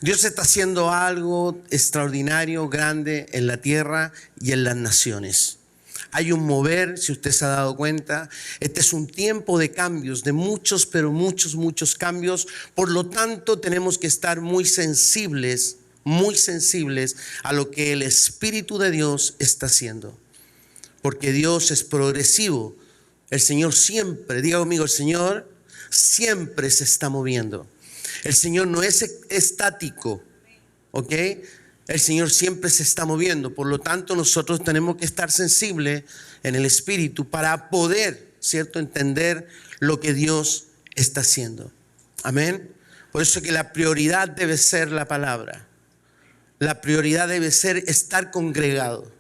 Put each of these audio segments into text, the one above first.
Dios está haciendo algo extraordinario, grande en la tierra y en las naciones. Hay un mover, si usted se ha dado cuenta. Este es un tiempo de cambios, de muchos, pero muchos cambios. Por lo tanto, tenemos que estar muy sensibles a lo que el Espíritu de Dios está haciendo. Porque Dios es progresivo. El Señor siempre, diga conmigo, el Señor siempre se está moviendo. El Señor no es estático, ¿ok? El Señor siempre se está moviendo. Por lo tanto, nosotros tenemos que estar sensibles en el Espíritu para poder, ¿cierto?, entender lo que Dios está haciendo. Amén. Por eso que la prioridad debe ser la palabra. La prioridad debe ser estar congregado.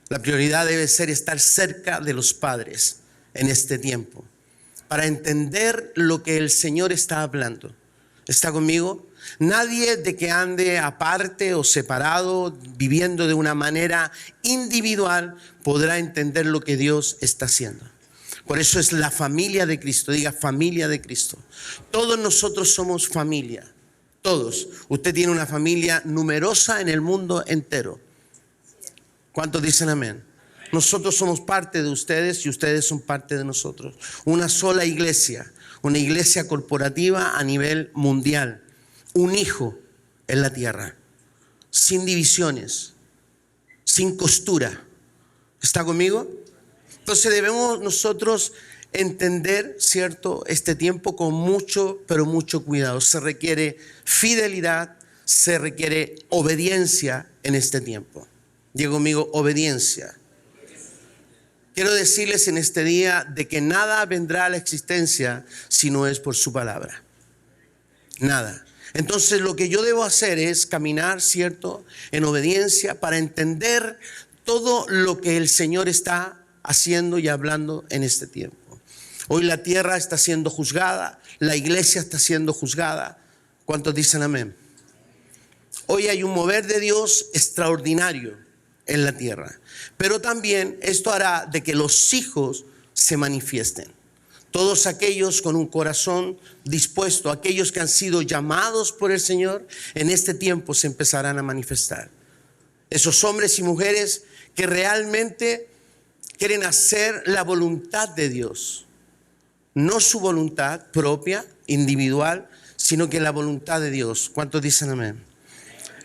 La prioridad debe ser estar cerca de los padres en este tiempo, para entender lo que el Señor está hablando. ¿Está conmigo? Nadie de que ande aparte o separado, viviendo de una manera individual, podrá entender lo que Dios está haciendo. Por eso es la familia de Cristo. Diga, familia de Cristo. Todos nosotros somos familia. Todos. Usted tiene una familia numerosa en el mundo entero. ¿Cuántos dicen amén? Nosotros somos parte de ustedes y ustedes son parte de nosotros. Una sola iglesia. Una iglesia corporativa a nivel mundial. Un hijo en la tierra. Sin divisiones. Sin costura. ¿Está conmigo? Entonces debemos nosotros entender, ¿cierto?, este tiempo con mucho, pero mucho cuidado. Se requiere fidelidad, se requiere obediencia en este tiempo. Diga conmigo, obediencia. Quiero decirles en este día de que nada vendrá a la existencia si no es por su palabra. Nada. Entonces lo que yo debo hacer es caminar, ¿cierto?, en obediencia para entender todo lo que el Señor está haciendo y hablando en este tiempo. Hoy la tierra está siendo juzgada, la iglesia está siendo juzgada. ¿Cuántos dicen amén? Hoy hay un mover de Dios extraordinario en la tierra, pero también esto hará de que los hijos se manifiesten. Todos aquellos con un corazón dispuesto, aquellos que han sido llamados por el Señor, en este tiempo se empezarán a manifestar. Esos hombres y mujeres que realmente quieren hacer la voluntad de Dios. No su voluntad propia, individual, sino que la voluntad de Dios. ¿Cuántos dicen amén?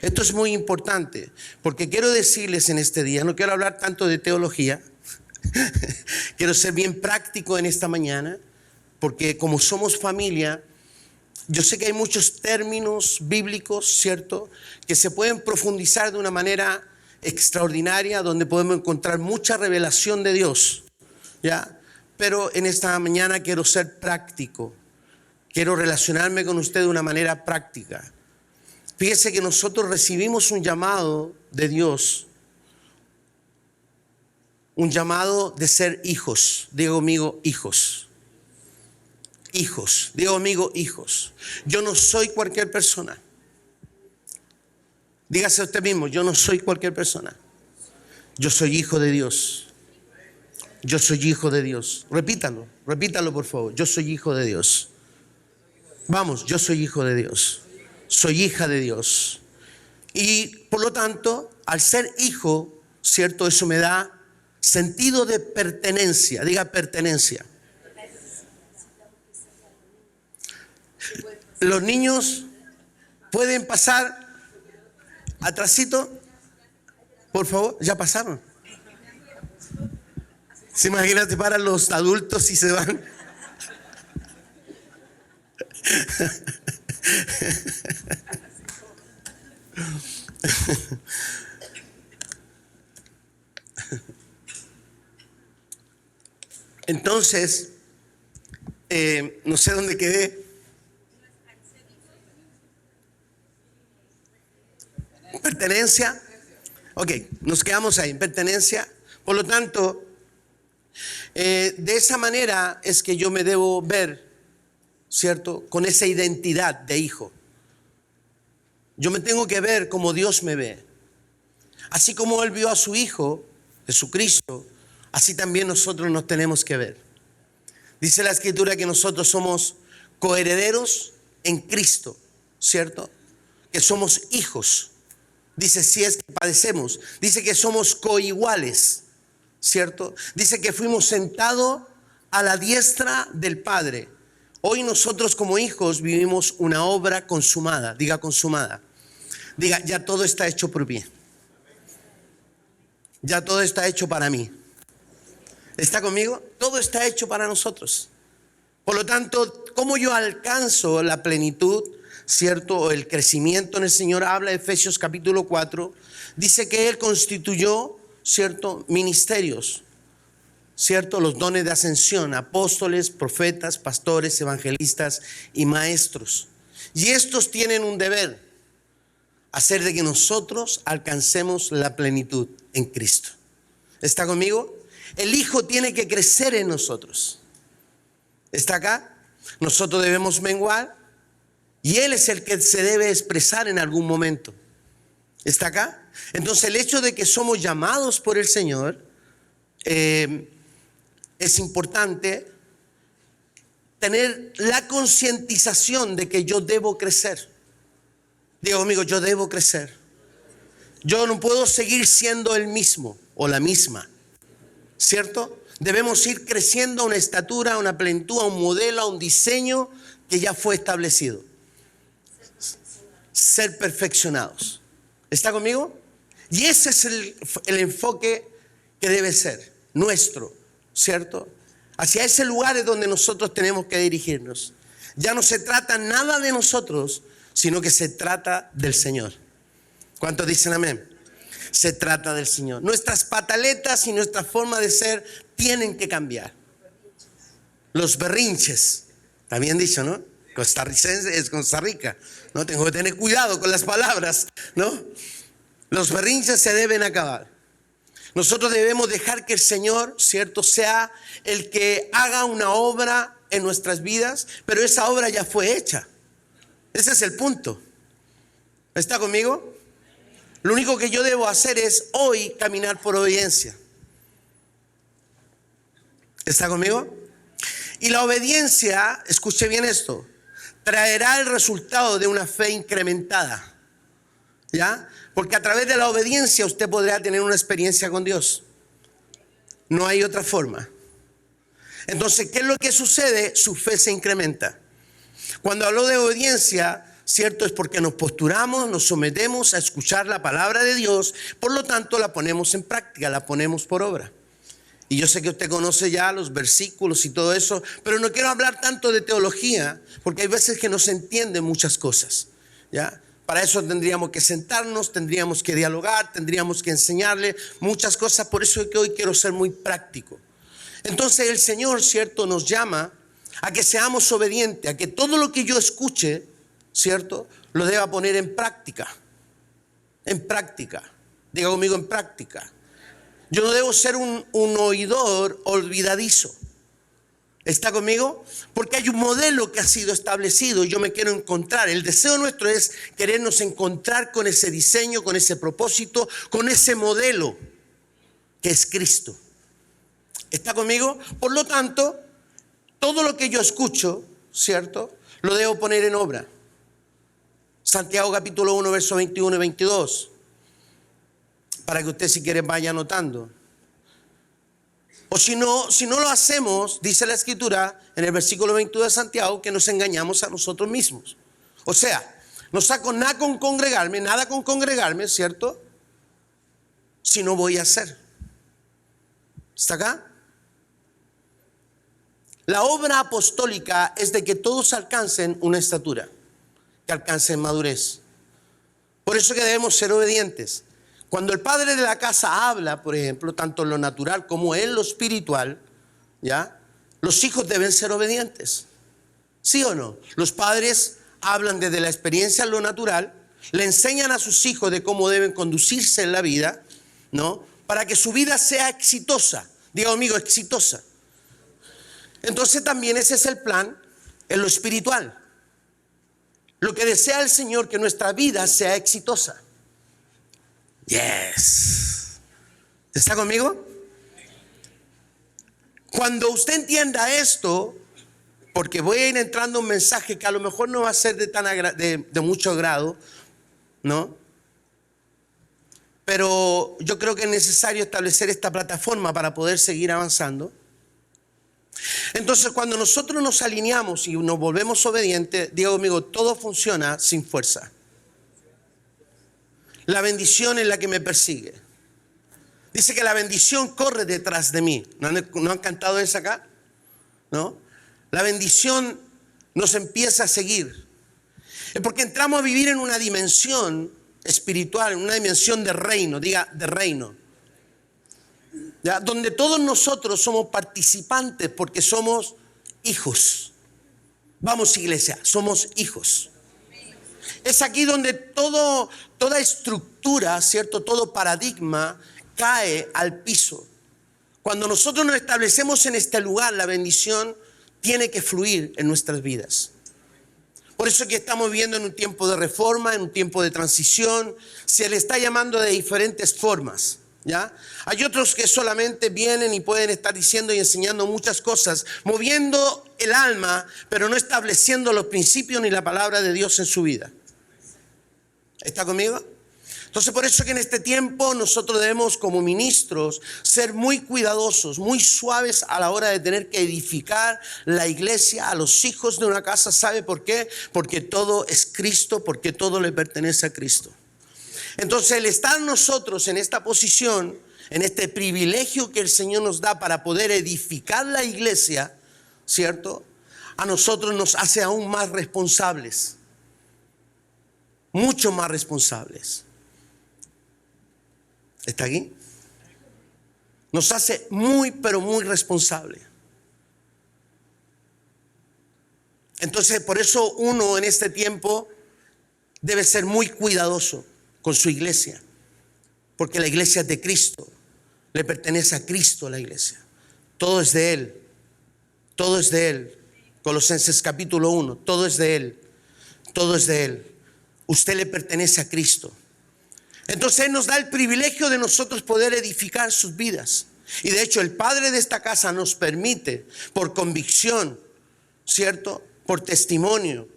Esto es muy importante, porque quiero decirles en este día, no quiero hablar tanto de teología, quiero ser bien práctico en esta mañana, porque como somos familia, yo sé que hay muchos términos bíblicos, ¿cierto?, que se pueden profundizar de una manera extraordinaria, donde podemos encontrar mucha revelación de Dios, ¿ya? Pero en esta mañana quiero ser práctico, quiero relacionarme con usted de una manera práctica. Fíjese que nosotros recibimos un llamado de Dios, un llamado de ser hijos. Diga conmigo, hijos. Hijos, diga conmigo, hijos. Yo no soy cualquier persona. Dígase a usted mismo, yo no soy cualquier persona. Yo soy hijo de Dios. Yo soy hijo de Dios. Repítalo por favor. Yo soy hijo de Dios. Vamos, yo soy hijo de Dios. Soy hija de Dios. Y por lo tanto, al ser hijo, ¿cierto?, eso me da sentido de pertenencia. Diga pertenencia. Los niños pueden pasar atrasito, por favor, ya pasaron. ¿Se imaginan? Te paran los adultos y se van. Entonces, no sé dónde quedé. Pertenencia. Ok, nos quedamos ahí, pertenencia. Por lo tanto, de esa manera es que yo me debo ver, ¿cierto?, con esa identidad de hijo. Yo me tengo que ver como Dios me ve. Así como Él vio a su Hijo, Jesucristo, así también nosotros nos tenemos que ver. Dice la Escritura que nosotros somos coherederos en Cristo, ¿cierto? que somos hijos. Dice, si es que padecemos. Dice que somos coiguales, ¿cierto? Dice que fuimos sentados a la diestra del Padre. Hoy nosotros como hijos vivimos una obra consumada. Diga consumada. Diga, ya todo está hecho por mí. Ya todo está hecho para mí. ¿Está conmigo? Todo está hecho para nosotros. Por lo tanto, ¿cómo yo alcanzo la plenitud, cierto? O el crecimiento en el Señor. Habla Efesios capítulo 4. Dice que Él constituyó, cierto, ministerios, cierto, los dones de ascensión, apóstoles, profetas, pastores, evangelistas y maestros. Y estos tienen un deber: hacer de que nosotros alcancemos la plenitud en Cristo. ¿Está conmigo? El Hijo tiene que crecer en nosotros. ¿Está acá? Nosotros debemos menguar y Él es el que se debe expresar en algún momento. ¿Está acá? Entonces el hecho de que somos llamados por el Señor, es importante tener la concientización de que yo debo crecer. Diga conmigo, yo debo crecer. Yo no puedo seguir siendo el mismo o la misma, ¿cierto? Debemos ir creciendo a una estatura, a una plenitud, a un modelo, a un diseño que ya fue establecido. Ser perfeccionados. ¿Está conmigo? Y ese es el enfoque que debe ser nuestro, ¿cierto? Hacia ese lugar es donde nosotros tenemos que dirigirnos. Ya no se trata nada de nosotros, sino que se trata del Señor. ¿Cuántos dicen amén? Se trata del Señor. Nuestras pataletas y nuestra forma de ser tienen que cambiar. Los berrinches, está bien dicho, ¿no? Costarricense es Costa Rica, ¿no? Tengo que tener cuidado con las palabras, ¿no? Los berrinches se deben acabar. Nosotros debemos dejar que el Señor, ¿cierto?, sea el que haga una obra en nuestras vidas, pero esa obra ya fue hecha. Ese es el punto. ¿Está conmigo? Lo único que yo debo hacer es hoy caminar por obediencia. ¿Está conmigo? Y la obediencia, escuche bien esto, traerá el resultado de una fe incrementada. ¿Ya? Porque a través de la obediencia usted podrá tener una experiencia con Dios. No hay otra forma. Entonces, ¿qué es lo que sucede? Su fe se incrementa. Cuando hablo de obediencia, cierto, es porque nos posturamos, nos sometemos a escuchar la palabra de Dios, por lo tanto la ponemos en práctica, la ponemos por obra. Y yo sé que usted conoce ya los versículos y todo eso, pero no quiero hablar tanto de teología, porque hay veces que no se entienden muchas cosas, ¿ya? Para eso tendríamos que sentarnos, tendríamos que dialogar, tendríamos que enseñarle muchas cosas, por eso es que hoy quiero ser muy práctico. Entonces el Señor, cierto, nos llama a que seamos obedientes, a que todo lo que yo escuche, cierto, lo deba poner en práctica. En práctica. Diga conmigo, en práctica. Yo no debo ser un oidor olvidadizo. ¿Está conmigo? Porque hay un modelo que ha sido establecido y yo me quiero encontrar. El deseo nuestro es querernos encontrar con ese diseño, con ese propósito, con ese modelo que es Cristo. ¿Está conmigo? Por lo tanto, todo lo que yo escucho, ¿cierto?, lo debo poner en obra. Santiago capítulo 1, versos 21 y 22. Para que usted, si quiere, vaya anotando. O si no lo hacemos, dice la Escritura en el versículo 22 de Santiago, que nos engañamos a nosotros mismos. O sea, no saco nada con congregarme, ¿cierto? Si no voy a hacer. ¿Está acá? La obra apostólica es de que todos alcancen una estatura, que alcancen madurez. Por eso que debemos ser obedientes. Cuando el padre de la casa habla, por ejemplo, tanto en lo natural como en lo espiritual, ¿ya?, los hijos deben ser obedientes. ¿Sí o no? Los padres hablan desde la experiencia en lo natural, le enseñan a sus hijos de cómo deben conducirse en la vida, ¿no?, para que su vida sea exitosa. Diga conmigo, exitosa. Entonces también ese es el plan en lo espiritual. Lo que desea el Señor, que nuestra vida sea exitosa. Yes. ¿Está conmigo? Cuando usted entienda esto, porque voy a ir entrando un mensaje que a lo mejor no va a ser de mucho agrado, ¿no? Pero yo creo que es necesario establecer esta plataforma para poder seguir avanzando. Entonces, cuando nosotros nos alineamos y nos volvemos obedientes, digo conmigo, todo funciona sin fuerza. La bendición es la que me persigue. Dice que la bendición corre detrás de mí. ¿No han cantado eso acá? ¿No? La bendición nos empieza a seguir. Es porque entramos a vivir en una dimensión espiritual, en una dimensión de reino, diga, de reino. ¿Ya? Donde todos nosotros somos participantes porque somos hijos. Vamos, iglesia, somos hijos. Es aquí donde toda estructura, ¿cierto? Todo paradigma cae al piso. Cuando nosotros nos establecemos en este lugar, la bendición tiene que fluir en nuestras vidas. Por eso que estamos viviendo en un tiempo de reforma, en un tiempo de transición. Se le está llamando de diferentes formas, ¿ya? Hay otros que solamente vienen y pueden estar diciendo y enseñando muchas cosas, moviendo el alma, pero no estableciendo los principios ni la palabra de Dios en su vida. ¿Está conmigo? Entonces, por eso que en este tiempo nosotros debemos como ministros ser muy cuidadosos, muy suaves a la hora de tener que edificar la iglesia a los hijos de una casa. ¿Sabe por qué? Porque todo es Cristo, porque todo le pertenece a Cristo. Entonces, el estar nosotros en esta posición, en este privilegio que el Señor nos da para poder edificar la iglesia, ¿cierto? A nosotros nos hace aún más responsables, mucho más responsables. ¿Está aquí? Nos hace muy, pero muy responsable. Entonces, por eso uno en este tiempo debe ser muy cuidadoso con su iglesia, porque la iglesia es de Cristo, le pertenece a Cristo la iglesia. Todo es de Él, todo es de Él. Colosenses capítulo 1, todo es de Él, todo es de Él. Usted le pertenece a Cristo. Entonces Él nos da el privilegio de nosotros poder edificar sus vidas. Y de hecho el Padre de esta casa nos permite, por convicción, ¿cierto? Por testimonio,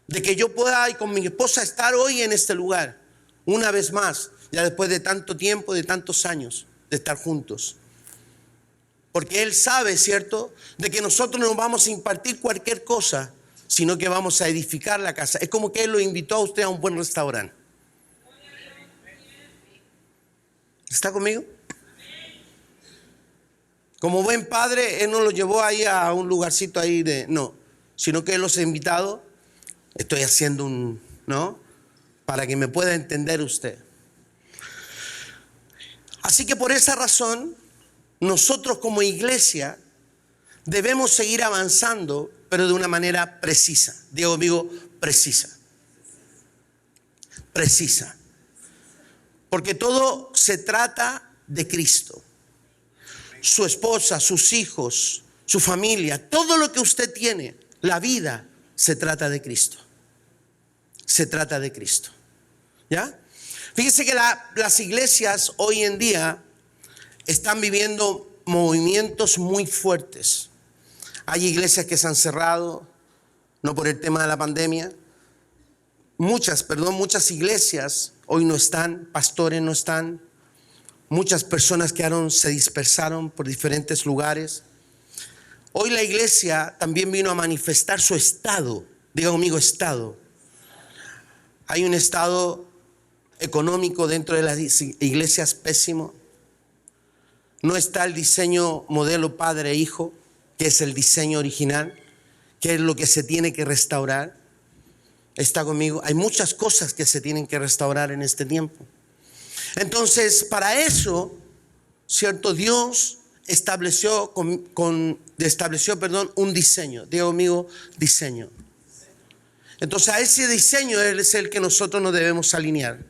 de que yo pueda y con mi esposa estar hoy en este lugar, una vez más, ya después de tanto tiempo, de tantos años de estar juntos. Porque Él sabe, ¿cierto?, de que nosotros no vamos a impartir cualquier cosa, sino que vamos a edificar la casa. Es como que Él lo invitó a usted a un buen restaurante. ¿Está conmigo? Como buen padre, Él no lo llevó ahí a un lugarcito ahí no, sino que Él los ha invitado. Estoy haciendo ¿no? Para que me pueda entender usted. Así que por esa razón, nosotros como iglesia debemos seguir avanzando, pero de una manera precisa. Digo conmigo, precisa. Precisa. Porque todo se trata de Cristo. Su esposa, sus hijos, su familia, todo lo que usted tiene, la vida, se trata de Cristo. Se trata de Cristo. ¿Ya? Fíjese que las iglesias hoy en día están viviendo movimientos muy fuertes. Hay iglesias que se han cerrado, no por el tema de la pandemia. Muchas iglesias hoy no están, pastores no están. Muchas personas se dispersaron por diferentes lugares. Hoy la iglesia también vino a manifestar su estado. Diga conmigo, estado. Hay un estado económico dentro de las iglesias pésimo. No está el diseño modelo padre-hijo, que es el diseño original, que es lo que se tiene que restaurar. ¿Está conmigo? Hay muchas cosas que se tienen que restaurar en este tiempo. Entonces, para eso, ¿cierto? Dios estableció un diseño. Diga conmigo, diseño. Entonces, a ese diseño es el que nosotros nos debemos alinear.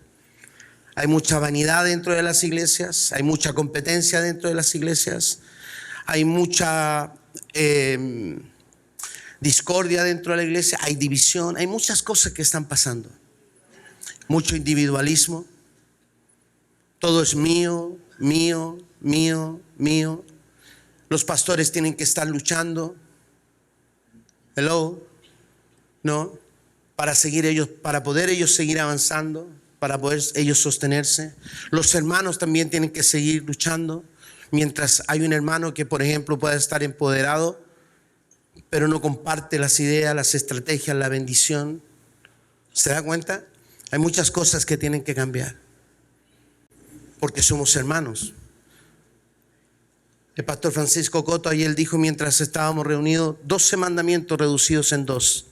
Hay mucha vanidad dentro de las iglesias, hay mucha competencia dentro de las iglesias, hay mucha discordia dentro de la iglesia, hay división, hay muchas cosas que están pasando. Mucho individualismo. Todo es mío, mío, mío, mío. Los pastores tienen que estar luchando. Hello, ¿no? para poder ellos seguir avanzando, para poder ellos sostenerse. Los hermanos también tienen que seguir luchando. Mientras hay un hermano que, por ejemplo, pueda estar empoderado, pero no comparte las ideas, las estrategias, la bendición. ¿Se da cuenta? Hay muchas cosas que tienen que cambiar, porque somos hermanos. El pastor Francisco Coto ayer dijo, mientras estábamos reunidos, 12 mandamientos reducidos en 2.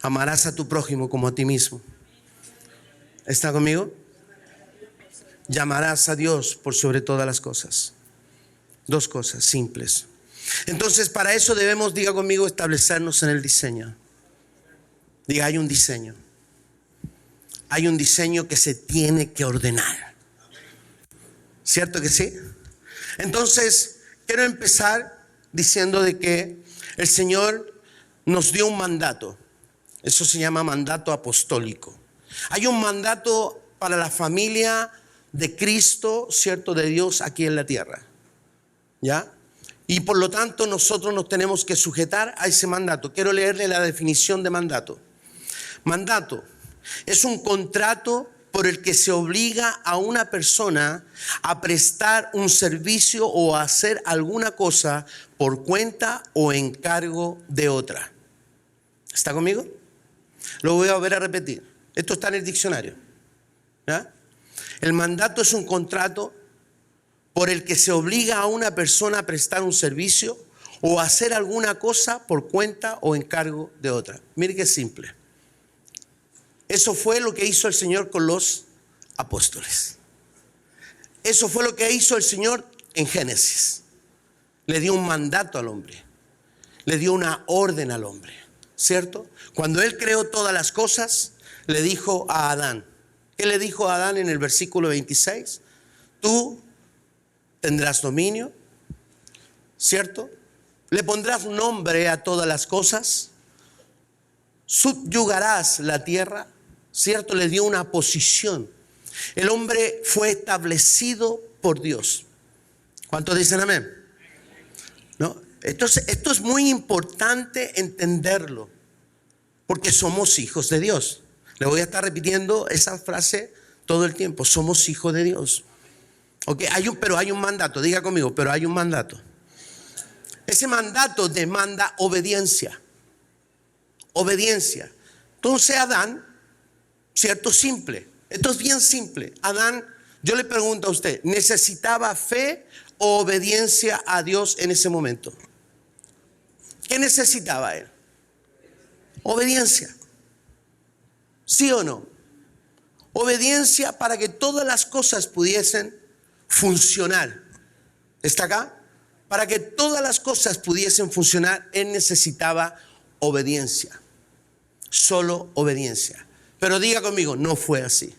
Amarás a tu prójimo como a ti mismo. ¿Está conmigo? Llamarás a Dios por sobre todas las cosas. 2 cosas simples. Entonces, para eso debemos, diga conmigo, establecernos en el diseño. Diga, hay un diseño. Hay un diseño que se tiene que ordenar. ¿Cierto que sí? Entonces, quiero empezar diciendo de que el Señor nos dio un mandato. Eso se llama mandato apostólico. Hay un mandato para la familia de Cristo, ¿cierto?, de Dios aquí en la tierra. ¿Ya? Y por lo tanto nosotros nos tenemos que sujetar a ese mandato. Quiero leerle la definición de mandato. Mandato es un contrato por el que se obliga a una persona a prestar un servicio o a hacer alguna cosa por cuenta o encargo de otra. ¿Está conmigo? Lo voy a volver a repetir. Esto está en el diccionario. ¿Ya? El mandato es un contrato por el que se obliga a una persona a prestar un servicio o a hacer alguna cosa por cuenta o encargo de otra. Mire qué simple. Eso fue lo que hizo el Señor con los apóstoles. Eso fue lo que hizo el Señor en Génesis. Le dio un mandato al hombre. Le dio una orden al hombre. ¿Cierto? Cuando Él creó todas las cosas, le dijo a Adán. ¿Qué le dijo a Adán en el versículo 26? Tú tendrás dominio, ¿cierto? Le pondrás nombre a todas las cosas. Subyugarás la tierra, ¿cierto? Le dio una posición. El hombre fue establecido por Dios. ¿Cuántos dicen amén? ¿No? Esto es muy importante entenderlo, porque somos hijos de Dios. Le voy a estar repitiendo esa frase todo el tiempo. Somos hijos de Dios. Okay, pero hay un mandato. Diga conmigo, pero hay un mandato. Ese mandato demanda obediencia. Obediencia. Entonces Adán, ¿cierto? Simple. Esto es bien simple. Adán, yo le pregunto a usted, ¿necesitaba fe o obediencia a Dios en ese momento? ¿Qué necesitaba él? Obediencia. ¿Sí o no? Obediencia para que todas las cosas pudiesen funcionar. ¿Está acá? Para que todas las cosas pudiesen funcionar, él necesitaba obediencia. Solo obediencia. Pero diga conmigo, no fue así.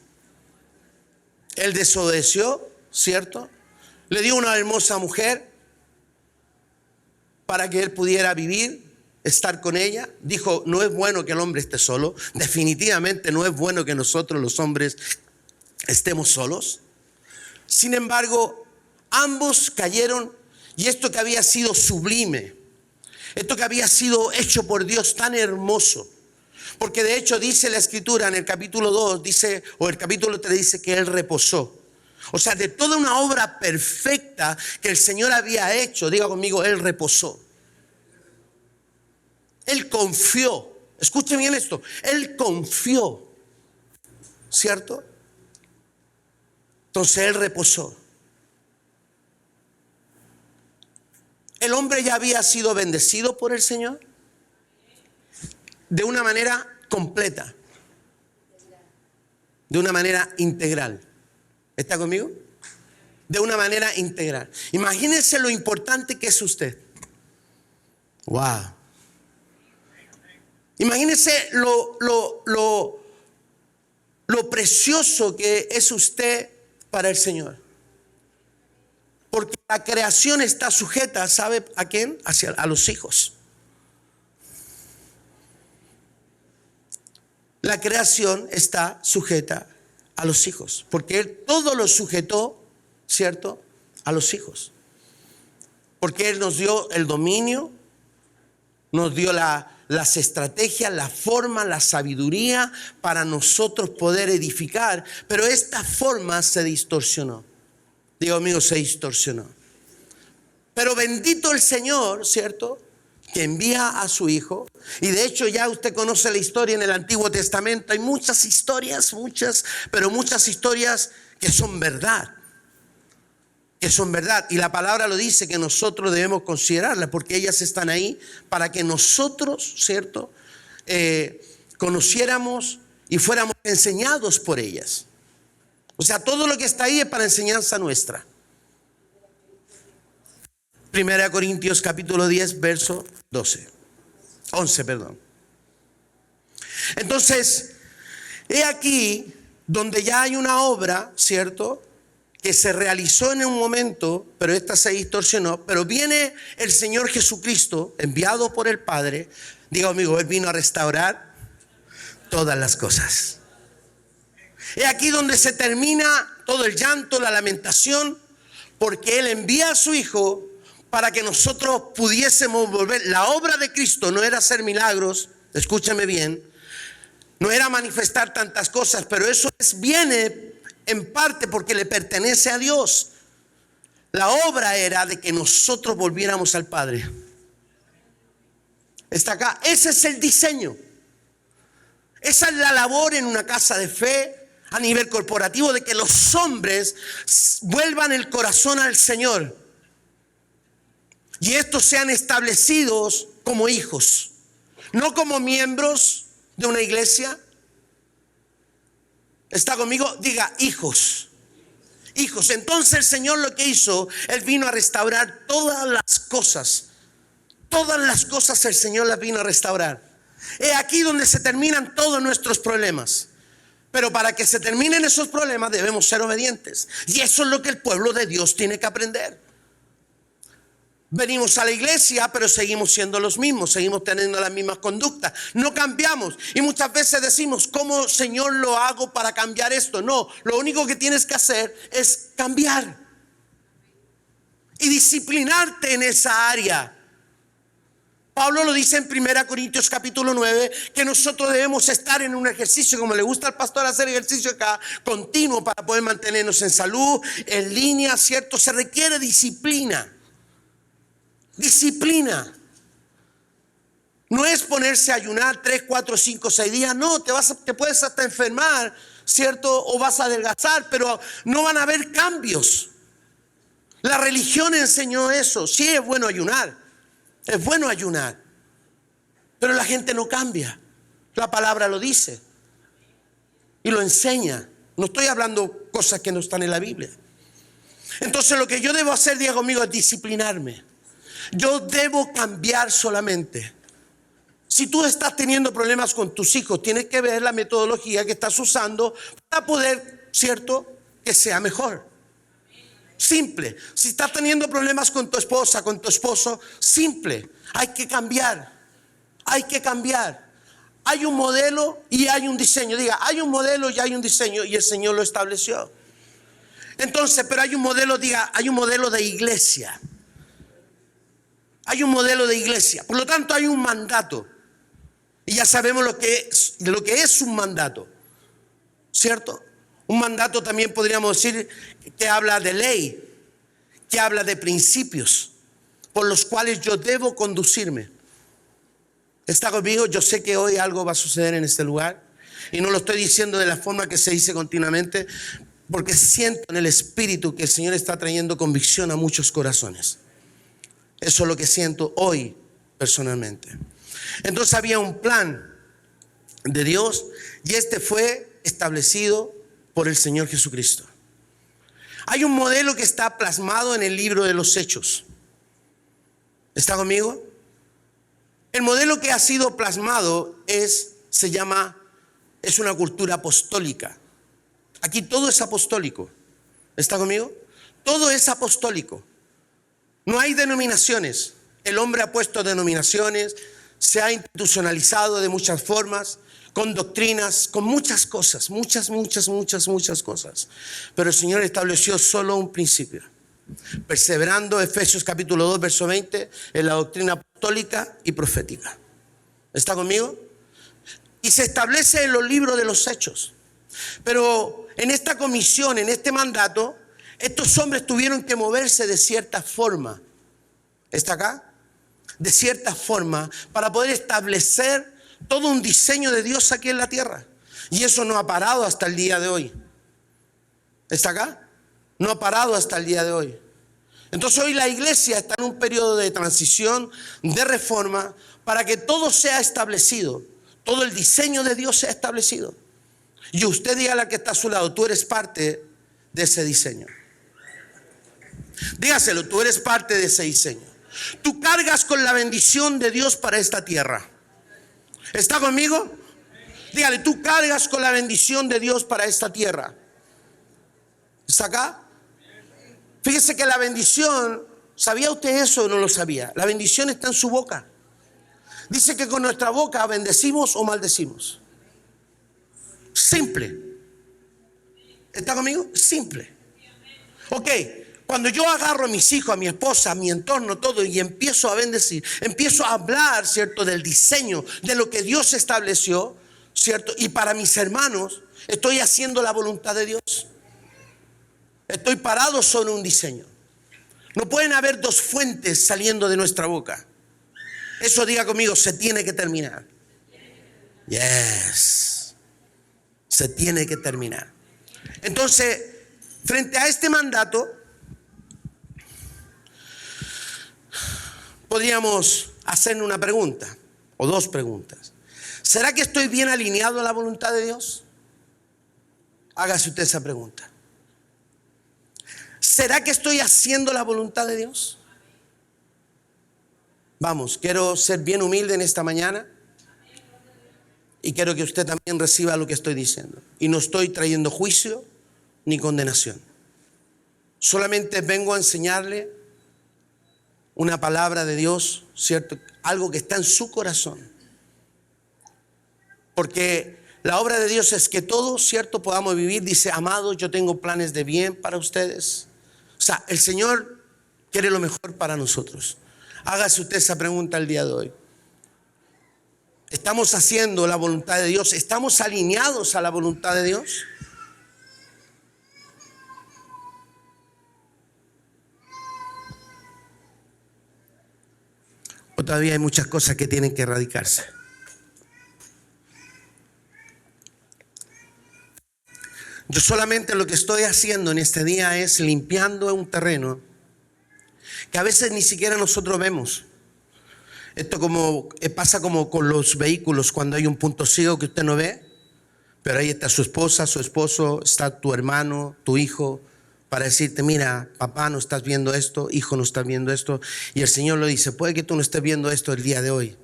Él desobedeció, ¿cierto? Le dio una hermosa mujer para que él pudiera vivir, estar con ella. Dijo, no es bueno que el hombre esté solo. Definitivamente no es bueno que nosotros los hombres estemos solos. Sin embargo, ambos cayeron, y esto que había sido sublime, esto que había sido hecho por Dios tan hermoso, porque de hecho dice la Escritura en el capítulo 2, dice, o el capítulo 3 dice que Él reposó. O sea, de toda una obra perfecta que el Señor había hecho, diga conmigo, Él reposó. Él confió. Escuchen bien esto. Él confió. ¿Cierto? Entonces Él reposó. El hombre ya había sido bendecido por el Señor de una manera completa, de una manera integral. ¿Está conmigo? De una manera integral. Imagínense lo importante que es usted. Wow. Imagínense lo precioso que es usted para el Señor. Porque la creación está sujeta, ¿sabe a quién? A los hijos. La creación está sujeta a los hijos, porque Él todo lo sujetó, ¿cierto?, a los hijos. Porque Él nos dio el dominio, nos dio la las estrategias, la forma, la sabiduría para nosotros poder edificar, pero esta forma se distorsionó. Digo, amigo, se distorsionó. Pero bendito el Señor, ¿cierto?, que envía a su Hijo. Y de hecho ya usted conoce la historia en el Antiguo Testamento. Hay muchas historias, pero muchas historias que son verdad. Que son verdad. Y la palabra lo dice, que nosotros debemos considerarlas, porque ellas están ahí para que nosotros, ¿cierto?, conociéramos y fuéramos enseñados por ellas. O sea, todo lo que está ahí es para enseñanza nuestra. 1 Corintios capítulo 10, verso 11. Entonces, he aquí donde ya hay una obra, ¿cierto?, que se realizó en un momento, pero esta se distorsionó. Pero viene el Señor Jesucristo, enviado por el Padre. Diga, amigo, Él vino a restaurar todas las cosas. He aquí donde se termina todo el llanto, la lamentación, porque Él envía a su Hijo para que nosotros pudiésemos volver. La obra de Cristo no era hacer milagros, escúchame bien, no era manifestar tantas cosas, pero eso viene en parte porque le pertenece a Dios. La obra era de que nosotros volviéramos al Padre. Está acá. Ese es el diseño. Esa es la labor en una casa de fe a nivel corporativo, de que los hombres vuelvan el corazón al Señor y estos sean establecidos como hijos, no como miembros de una iglesia. ¿Está conmigo? Diga, hijos. Hijos. Entonces el Señor lo que hizo, Él vino a restaurar todas las cosas. Todas las cosas el Señor las vino a restaurar. Es aquí donde se terminan todos nuestros problemas. Pero para que se terminen esos problemas debemos ser obedientes. Y eso es lo que el pueblo de Dios tiene que aprender. Venimos a la iglesia, pero seguimos siendo los mismos, seguimos teniendo las mismas conductas, no cambiamos. Y muchas veces decimos, ¿cómo, Señor, lo hago para cambiar esto? No, lo único que tienes que hacer es cambiar y disciplinarte en esa área. Pablo lo dice en 1 Corintios capítulo 9, que nosotros debemos estar en un ejercicio, como le gusta al pastor hacer ejercicio acá, continuo, para poder mantenernos en salud, en línea, ¿cierto? Se requiere disciplina. Disciplina. No es ponerse a ayunar 3, 4, 5, 6 días. No, te puedes hasta enfermar, ¿cierto? O vas a adelgazar, pero no van a haber cambios. La religión enseñó eso. Sí, es bueno ayunar. Es bueno ayunar. Pero la gente no cambia. La palabra lo dice. Y lo enseña. No estoy hablando cosas que no están en la Biblia. Entonces lo que yo debo hacer, Diego amigo, es disciplinarme. Yo debo cambiar solamente. Si tú estás teniendo problemas con tus hijos, tienes que ver la metodología que estás usando para poder, ¿cierto?, que sea mejor. Simple. Si estás teniendo problemas con tu esposa, con tu esposo, simple. Hay que cambiar. Hay que cambiar. Hay un modelo y hay un diseño. Diga, hay un modelo y hay un diseño, y el Señor lo estableció. Entonces, pero hay un modelo, diga, hay un modelo de iglesia. Hay un modelo de iglesia. Por lo tanto, hay un mandato. Y ya sabemos lo que es un mandato, ¿cierto? Un mandato también podríamos decir que habla de ley, que habla de principios por los cuales yo debo conducirme. ¿Está conmigo? Yo sé que hoy algo va a suceder en este lugar y no lo estoy diciendo de la forma que se dice continuamente, porque siento en el espíritu que el Señor está trayendo convicción a muchos corazones. Eso es lo que siento hoy personalmente. Entonces había un plan de Dios y este fue establecido por el Señor Jesucristo. Hay un modelo que está plasmado en el libro de los Hechos. ¿Está conmigo? El modelo que ha sido plasmado es una cultura apostólica. Aquí todo es apostólico. ¿Está conmigo? Todo es apostólico. No hay denominaciones. El hombre ha puesto denominaciones, se ha institucionalizado de muchas formas, con doctrinas, con muchas cosas, muchas cosas. Pero el Señor estableció solo un principio. Perseverando, Efesios capítulo 2, verso 20, en la doctrina apostólica y profética. ¿Está conmigo? Y se establece en los libros de los Hechos. Pero en esta comisión, en este mandato, estos hombres tuvieron que moverse de cierta forma. ¿Está acá? De cierta forma, para poder establecer todo un diseño de Dios aquí en la tierra. Y eso no ha parado hasta el día de hoy. ¿Está acá? No ha parado hasta el día de hoy. Entonces hoy la iglesia está en un periodo de transición, de reforma, para que todo sea establecido. Todo el diseño de Dios sea establecido. Y usted diga a la que está a su lado, tú eres parte de ese diseño. Dígaselo, tú eres parte de ese diseño. Tú cargas con la bendición de Dios para esta tierra. ¿Está conmigo? Dígale, tú cargas con la bendición de Dios para esta tierra. ¿Está acá? Fíjese que la bendición, ¿sabía usted eso o no lo sabía? La bendición está en su boca. Dice que con nuestra boca bendecimos o maldecimos. Simple. ¿Está conmigo? Simple. Ok, cuando yo agarro a mis hijos, a mi esposa, a mi entorno, todo, y empiezo a bendecir, empiezo a hablar, ¿cierto?, del diseño, de lo que Dios estableció, ¿cierto? Y para mis hermanos, estoy haciendo la voluntad de Dios. Estoy parado sobre un diseño. No pueden haber dos fuentes saliendo de nuestra boca. Eso, diga conmigo, se tiene que terminar. Yes. Se tiene que terminar. Entonces, frente a este mandato, podríamos hacer una pregunta o dos preguntas. ¿Será que estoy bien alineado a la voluntad de Dios? Hágase usted esa pregunta. ¿Será que estoy haciendo la voluntad de Dios? Vamos, quiero ser bien humilde en esta mañana y quiero que usted también reciba lo que estoy diciendo. Y no estoy trayendo juicio ni condenación. Solamente vengo a enseñarle una palabra de Dios, ¿cierto? Algo que está en su corazón. Porque la obra de Dios es que todos, ¿cierto?, podamos vivir. Dice, amados, yo tengo planes de bien para ustedes. O sea, el Señor quiere lo mejor para nosotros. Hágase usted esa pregunta el día de hoy. ¿Estamos haciendo la voluntad de Dios? ¿Estamos alineados a la voluntad de Dios? ¿O todavía hay muchas cosas que tienen que erradicarse? Yo solamente lo que estoy haciendo en este día es limpiando un terreno que a veces ni siquiera nosotros vemos. Esto pasa como con los vehículos, cuando hay un punto ciego que usted no ve, pero ahí está su esposa, su esposo, está tu hermano, tu hijo, para decirte, mira, papá, no estás viendo esto, hijo, no estás viendo esto. Y el Señor lo dice, puede que tú no estés viendo esto el día de hoy.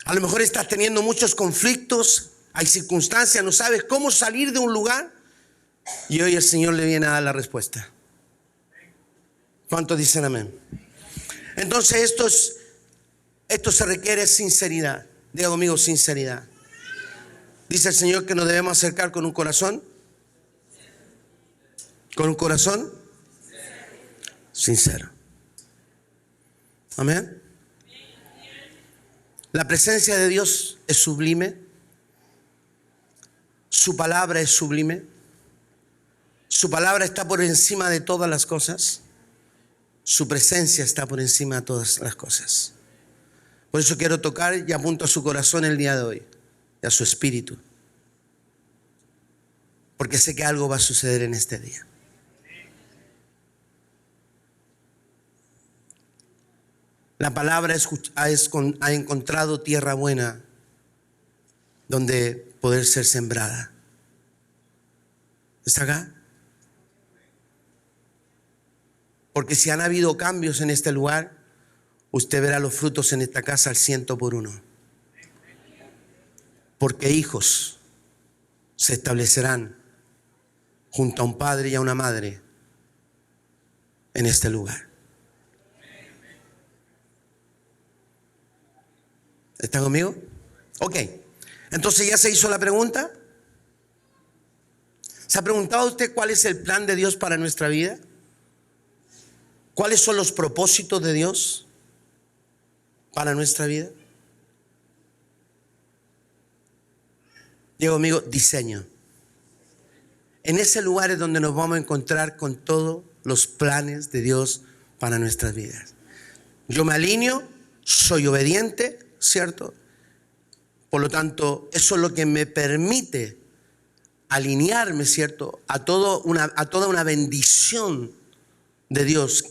A lo mejor estás teniendo muchos conflictos, hay circunstancias, no sabes cómo salir de un lugar, y hoy el Señor le viene a dar la respuesta. ¿Cuántos dicen amén? Entonces esto se requiere sinceridad. Diga conmigo, sinceridad. Dice el Señor que nos debemos acercar con un corazón. Con un corazón sincero. Amén. La presencia de Dios es sublime. Su palabra es sublime. Su palabra está por encima de todas las cosas. Su presencia está por encima de todas las cosas. Por eso quiero tocar y apunto a su corazón el día de hoy y a su espíritu. Porque sé que algo va a suceder en este día. La palabra ha encontrado tierra buena donde poder ser sembrada. ¿Está acá? Porque si han habido cambios en este lugar, usted verá los frutos en esta casa al 100%. Porque hijos se establecerán junto a un padre y a una madre en este lugar. ¿Está conmigo? Ok. Entonces, ¿ya se hizo la pregunta? ¿Se ha preguntado usted cuál es el plan de Dios para nuestra vida? ¿Cuáles son los propósitos de Dios para nuestra vida? Digo conmigo, diseño. En ese lugar es donde nos vamos a encontrar con todos los planes de Dios para nuestras vidas. Yo me alineo, soy obediente, ¿cierto? Por lo tanto, eso es lo que me permite alinearme, ¿cierto? A toda una bendición de Dios.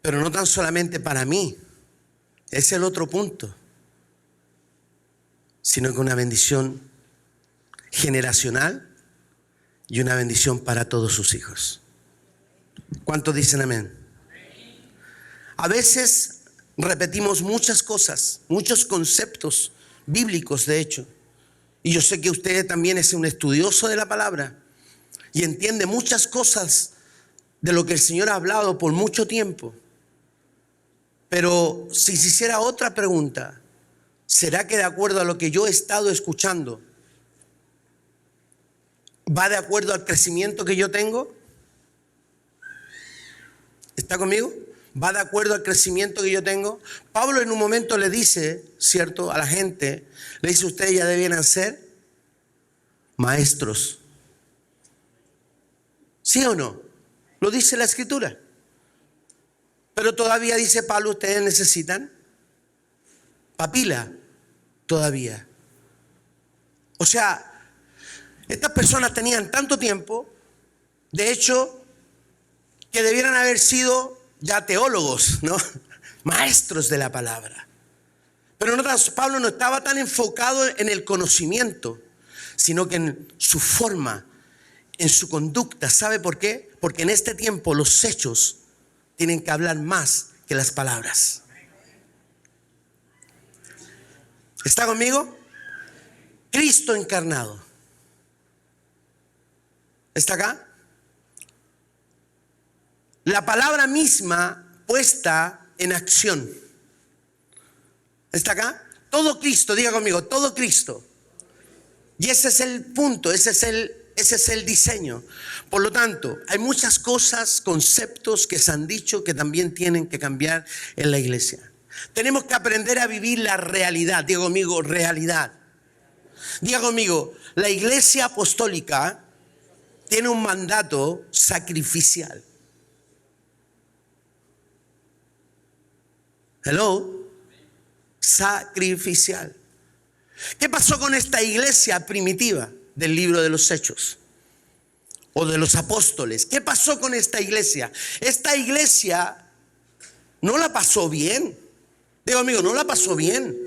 Pero no tan solamente para mí, es el otro punto, sino que una bendición generacional y una bendición para todos sus hijos. ¿Cuántos dicen amén? A veces repetimos muchas cosas, muchos conceptos bíblicos, de hecho. Y yo sé que usted también es un estudioso de la palabra y entiende muchas cosas de lo que el Señor ha hablado por mucho tiempo. Pero si se hiciera otra pregunta, ¿será que de acuerdo a lo que yo he estado escuchando, va de acuerdo al crecimiento que yo tengo? ¿Está conmigo? ¿Va de acuerdo al crecimiento que yo tengo? Pablo en un momento le dice, ¿cierto?, a la gente, le dice, ustedes ya debieran ser maestros. ¿Sí o no? Lo dice la Escritura. Pero todavía dice Pablo, ustedes necesitan papila todavía. O sea, estas personas tenían tanto tiempo, de hecho, que debieran haber sido ya teólogos, ¿no? Maestros de la palabra. Pero Pablo no estaba tan enfocado en el conocimiento, sino que en su forma, en su conducta. ¿Sabe por qué? Porque en este tiempo los hechos tienen que hablar más que las palabras. ¿Está conmigo? Cristo encarnado. ¿Está acá? La palabra misma puesta en acción. ¿Está acá? Todo Cristo, diga conmigo, todo Cristo. Y ese es el punto, ese es el diseño. Por lo tanto, hay muchas cosas, conceptos que se han dicho que también tienen que cambiar en la iglesia. Tenemos que aprender a vivir la realidad. Diga conmigo, realidad. Diga conmigo, la iglesia apostólica tiene un mandato sacrificial. Hello. Sacrificial. ¿Qué pasó con esta iglesia primitiva del libro de los Hechos o de los apóstoles? ¿Qué pasó con esta iglesia? Esta iglesia no la pasó bien. Digo, amigo, no la pasó bien.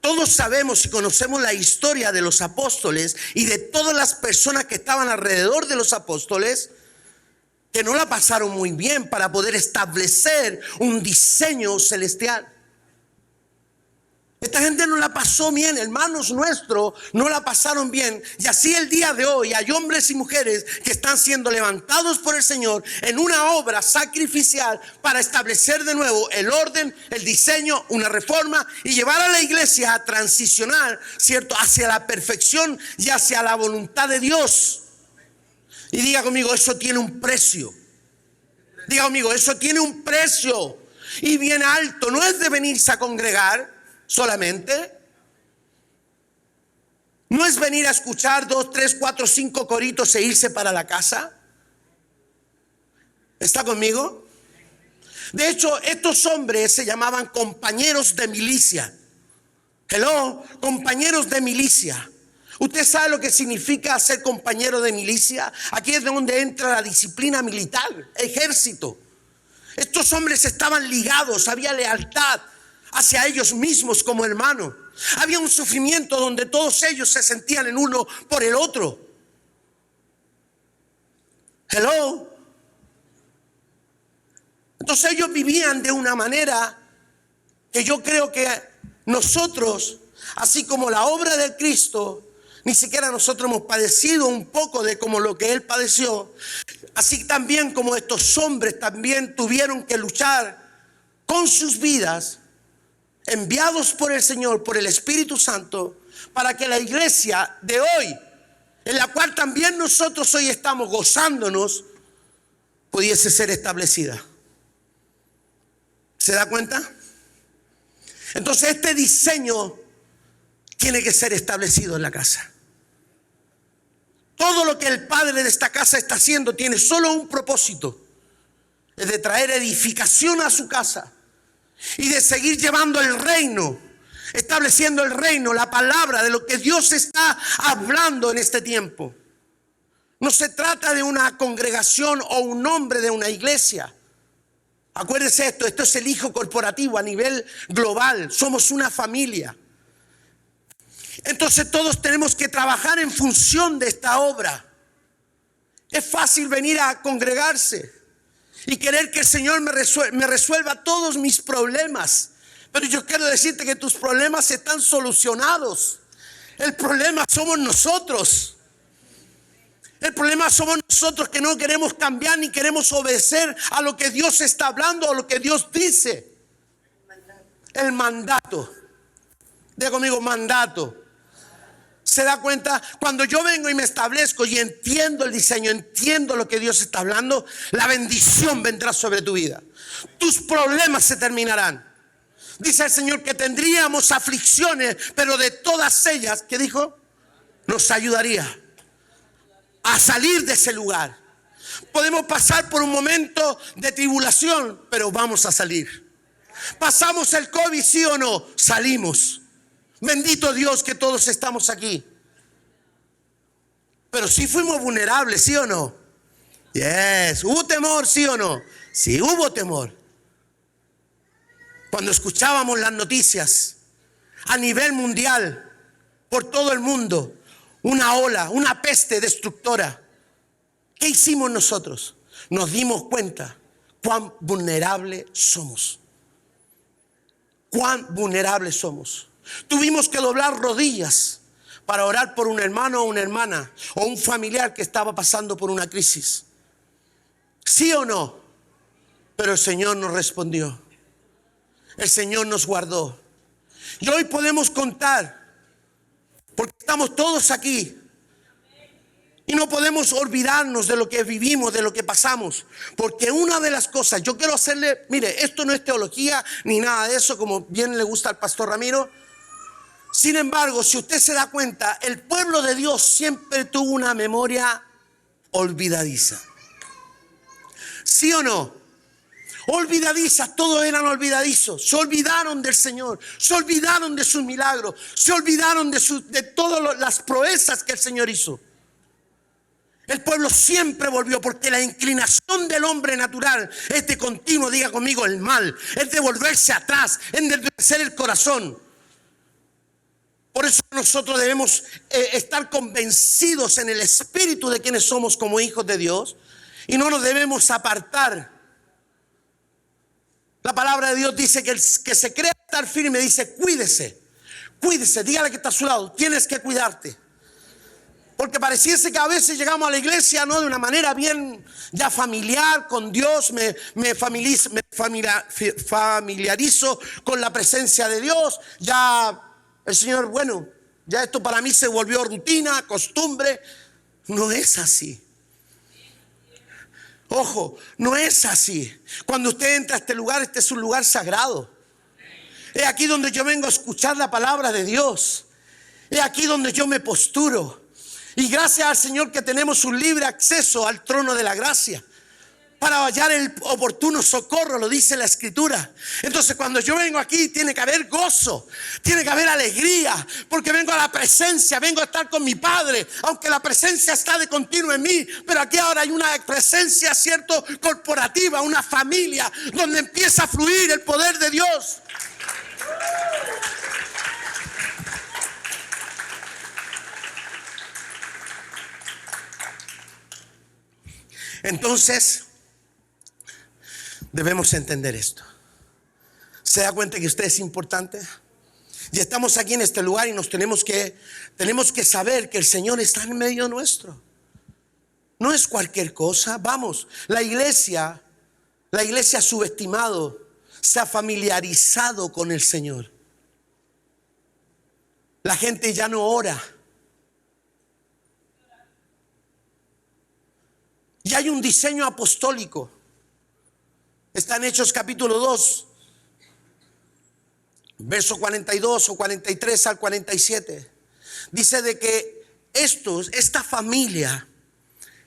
Todos sabemos y conocemos la historia de los apóstoles y de todas las personas que estaban alrededor de los apóstoles, que no la pasaron muy bien para poder establecer un diseño celestial. Esta gente no la pasó bien, hermanos nuestros no la pasaron bien. Y así el día de hoy hay hombres y mujeres que están siendo levantados por el Señor en una obra sacrificial para establecer de nuevo el orden, el diseño, una reforma y llevar a la iglesia a transicionar, ¿cierto?, hacia la perfección y hacia la voluntad de Dios. Y diga conmigo, eso tiene un precio. Diga conmigo, eso tiene un precio y bien alto. No es de venirse a congregar solamente. No es venir a escuchar 2, 3, 4, 5 coritos e irse para la casa. ¿Está conmigo? De hecho, estos hombres se llamaban compañeros de milicia. Hello, compañeros de milicia. ¿Usted sabe lo que significa ser compañero de milicia? Aquí es donde entra la disciplina militar, ejército. Estos hombres estaban ligados, había lealtad hacia ellos mismos como hermanos. Había un sufrimiento donde todos ellos se sentían en uno por el otro. Hello. Entonces ellos vivían de una manera que yo creo que nosotros, así como la obra del Cristo, ni siquiera nosotros hemos padecido un poco de como lo que Él padeció. Así también como estos hombres también tuvieron que luchar con sus vidas, enviados por el Señor, por el Espíritu Santo, para que la iglesia de hoy, en la cual también nosotros hoy estamos gozándonos, pudiese ser establecida. ¿Se da cuenta? Entonces este diseño tiene que ser establecido en la casa. Todo lo que el padre de esta casa está haciendo tiene solo un propósito: es de traer edificación a su casa y de seguir llevando el reino, estableciendo el reino, la palabra de lo que Dios está hablando en este tiempo. No se trata de una congregación o un nombre de una iglesia. Acuérdese esto es el hijo corporativo a nivel global. Somos una familia. Entonces todos tenemos que trabajar en función de esta obra. Es fácil venir a congregarse y querer que el Señor me resuelva todos mis problemas. Pero yo quiero decirte que tus problemas están solucionados. El problema somos nosotros. El problema somos nosotros, que no queremos cambiar ni queremos obedecer a lo que Dios está hablando o lo que Dios dice. El mandato. Diga conmigo, mandato. ¿Se da cuenta? Cuando yo vengo y me establezco y entiendo el diseño, entiendo lo que Dios está hablando, la bendición vendrá sobre tu vida. Tus problemas se terminarán. Dice el Señor que tendríamos aflicciones, pero de todas ellas, ¿qué dijo? Nos ayudaría a salir de ese lugar. Podemos pasar por un momento de tribulación, pero vamos a salir. ¿Pasamos el COVID, sí o no? Salimos. Bendito Dios que todos estamos aquí. Pero sí fuimos vulnerables, ¿sí o no? Yes. ¿Hubo temor, sí o no? Sí, hubo temor. Cuando escuchábamos las noticias a nivel mundial, por todo el mundo, una ola, una peste destructora. ¿Qué hicimos nosotros? Nos dimos cuenta cuán vulnerables somos. Cuán vulnerables somos. Tuvimos que doblar rodillas para orar por un hermano o una hermana o un familiar que estaba pasando por una crisis. ¿Sí o no? Pero el Señor nos respondió. El Señor nos guardó. Y hoy podemos contar, porque estamos todos aquí. Y no podemos olvidarnos de lo que vivimos, de lo que pasamos. Porque una de las cosas, yo quiero hacerle, mire, esto no es teología ni nada de eso, como bien le gusta al pastor Ramiro. Sin embargo, si usted se da cuenta, el pueblo de Dios siempre tuvo una memoria olvidadiza. ¿Sí o no? Olvidadizas, todos eran olvidadizos. Se olvidaron del Señor, se olvidaron de sus milagros, se olvidaron de todas las proezas que el Señor hizo. El pueblo siempre volvió, porque la inclinación del hombre natural es de continuo, diga conmigo, el mal, es de volverse atrás, es de endurecer el corazón. Por eso nosotros debemos estar convencidos en el espíritu de quienes somos como hijos de Dios y no nos debemos apartar. La palabra de Dios dice que el que se cree estar firme, dice cuídese, cuídese, dígale que está a su lado, tienes que cuidarte. Porque pareciese que a veces llegamos a la iglesia, ¿no?, de una manera bien ya familiar con Dios, me familiarizo con la presencia de Dios, ya el Señor, bueno, ya esto para mí se volvió rutina, costumbre. No es así. Ojo, no es así. Cuando usted entra a este lugar, este es un lugar sagrado. Es aquí donde yo vengo a escuchar la palabra de Dios. Es aquí donde yo me posturo. Y gracias al Señor que tenemos un libre acceso al trono de la gracia para hallar el oportuno socorro, lo dice la Escritura. Entonces cuando yo vengo aquí tiene que haber gozo, tiene que haber alegría, porque vengo a la presencia, vengo a estar con mi Padre, aunque la presencia está de continuo en mí, pero aquí ahora hay una presencia, cierto, corporativa, una familia, donde empieza a fluir el poder de Dios. Entonces debemos entender esto. ¿Se da cuenta que usted es importante? Y estamos aquí en este lugar y nos tenemos que saber que el Señor está en medio nuestro. No es cualquier cosa. Vamos, la iglesia ha subestimado, se ha familiarizado con el Señor. La gente ya no ora. Y hay un diseño apostólico. Está en Hechos capítulo 2, verso 42 o 43 al 47. Dice de que esta familia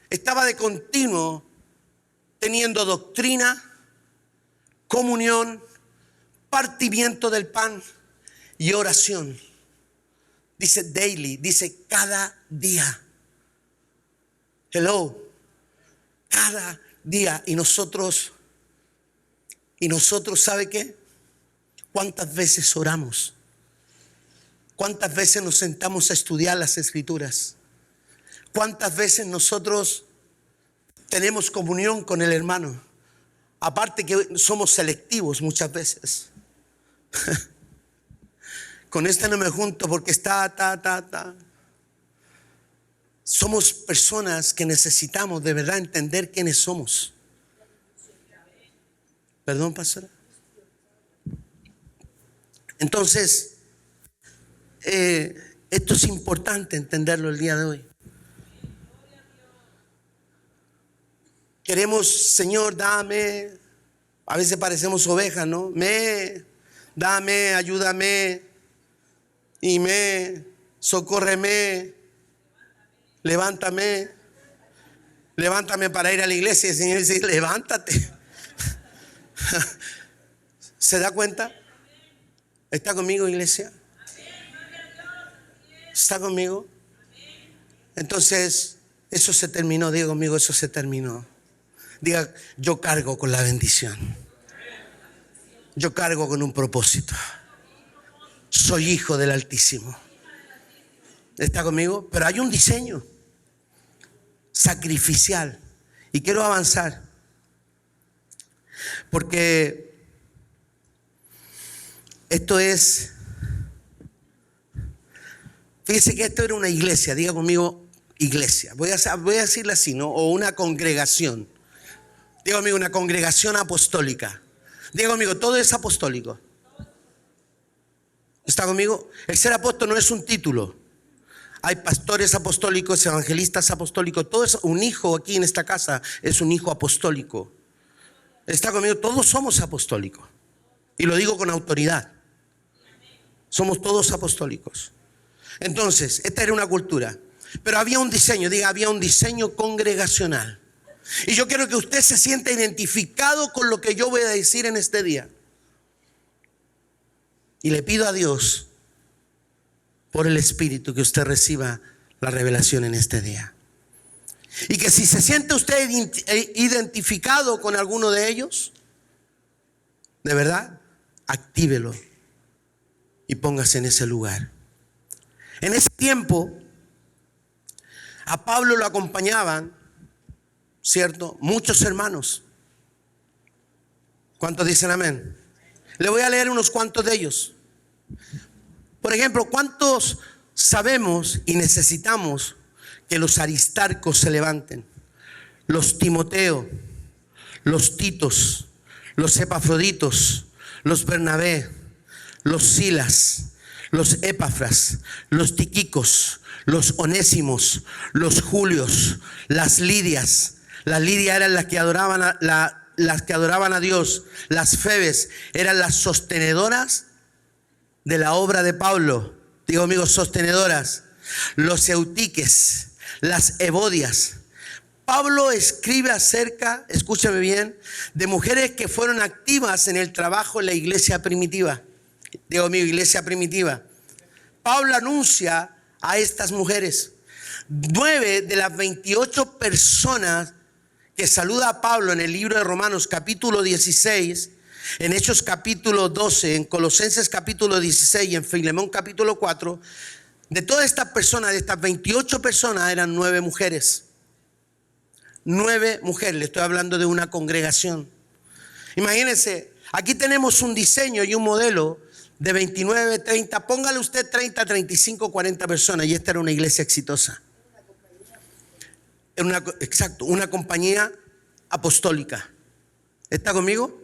estaba de continuo teniendo doctrina, comunión, partimiento del pan y oración. Dice daily, dice cada día. Hello, cada día. Y nosotros, ¿sabe qué? ¿Cuántas veces oramos? ¿Cuántas veces nos sentamos a estudiar las Escrituras? ¿Cuántas veces nosotros tenemos comunión con el hermano? Aparte que somos selectivos muchas veces. Con este no me junto porque está. Somos personas que necesitamos de verdad entender quiénes somos. Perdón, pastora. Entonces, esto es importante entenderlo el día de hoy. Queremos, Señor, dame. A veces parecemos ovejas, ¿no? Dame, ayúdame. Y socórreme. Levántame para ir a la iglesia. Y el Señor dice, levántate. ¿Se da cuenta? ¿Está conmigo, iglesia? ¿Está conmigo? Entonces, eso se terminó. Diga conmigo, eso se terminó. Diga, yo cargo con la bendición. Yo cargo con un propósito. Soy hijo del Altísimo. ¿Está conmigo? Pero hay un diseño sacrificial. Y quiero avanzar. Porque esto es... Fíjese que esto era una iglesia. Diga conmigo, iglesia. Voy a decirle así, ¿no? O una congregación. Diga conmigo, una congregación apostólica. Diga conmigo, todo es apostólico. ¿Está conmigo? El ser apóstol no es un título. Hay pastores apostólicos, evangelistas apostólicos. Todo es un hijo aquí en esta casa, es un hijo apostólico. ¿Está conmigo? Todos somos apostólicos. Y lo digo con autoridad. Somos todos apostólicos. Entonces, esta era una cultura. Pero había un diseño, había un diseño congregacional. Y yo quiero que usted se sienta identificado con lo que yo voy a decir en este día. Y le pido a Dios, por el Espíritu, que usted reciba la revelación en este día. Y que si se siente usted identificado con alguno de ellos, de verdad, actívelo y póngase en ese lugar. En ese tiempo, a Pablo lo acompañaban, ¿cierto?, muchos hermanos. ¿Cuántos dicen amén? Le voy a leer unos cuantos de ellos. Por ejemplo, ¿cuántos sabemos y necesitamos que los Aristarcos se levanten? Los Timoteo, los Titos, los Epafroditos, los Bernabé, los Silas, los Epafras, los Tiquicos, los Onésimos, los Julios, las Lidias. Las Lidias eran las que adoraban a Dios. Las Febes eran las sostenedoras de la obra de Pablo. Digo, amigos, sostenedoras. Los Eutiques, las Evodias. Pablo escribe acerca, escúchame bien, de mujeres que fueron activas en el trabajo en la iglesia primitiva. Digo, amigo, iglesia primitiva. Pablo anuncia a estas mujeres. 9 de las 28 personas que saluda a Pablo en el libro de Romanos capítulo 16, en Hechos capítulo 12, en Colosenses capítulo 16 y en Filemón capítulo 4, de todas estas personas, de estas 28 personas, eran 9 mujeres. 9 mujeres, le estoy hablando de una congregación. Imagínense, aquí tenemos un diseño y un modelo de 29, 30, póngale usted 30, 35, 40 personas, y esta era una iglesia exitosa. Exacto, una compañía apostólica. ¿Está conmigo?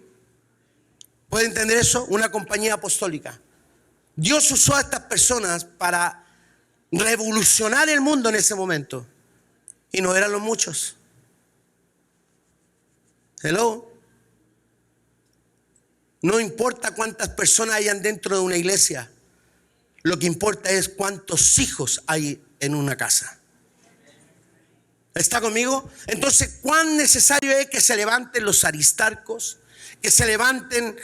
¿Puede entender eso? Una compañía apostólica. Dios usó a estas personas para revolucionar el mundo en ese momento. Y no eran los muchos. Hello. No importa cuántas personas hayan dentro de una iglesia. Lo que importa es cuántos hijos hay en una casa. ¿Está conmigo? Entonces, ¿cuán necesario es que se levanten los Aristarcos? Que se levanten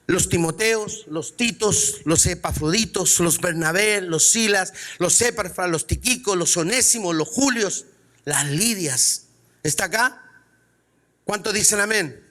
los Timoteos, los Titos, los Epafroditos, los Bernabé, los Silas, los Epafras, los Tiquicos, los Onésimos, los Julios, las Lidias. ¿Está acá? ¿Cuántos dicen amén?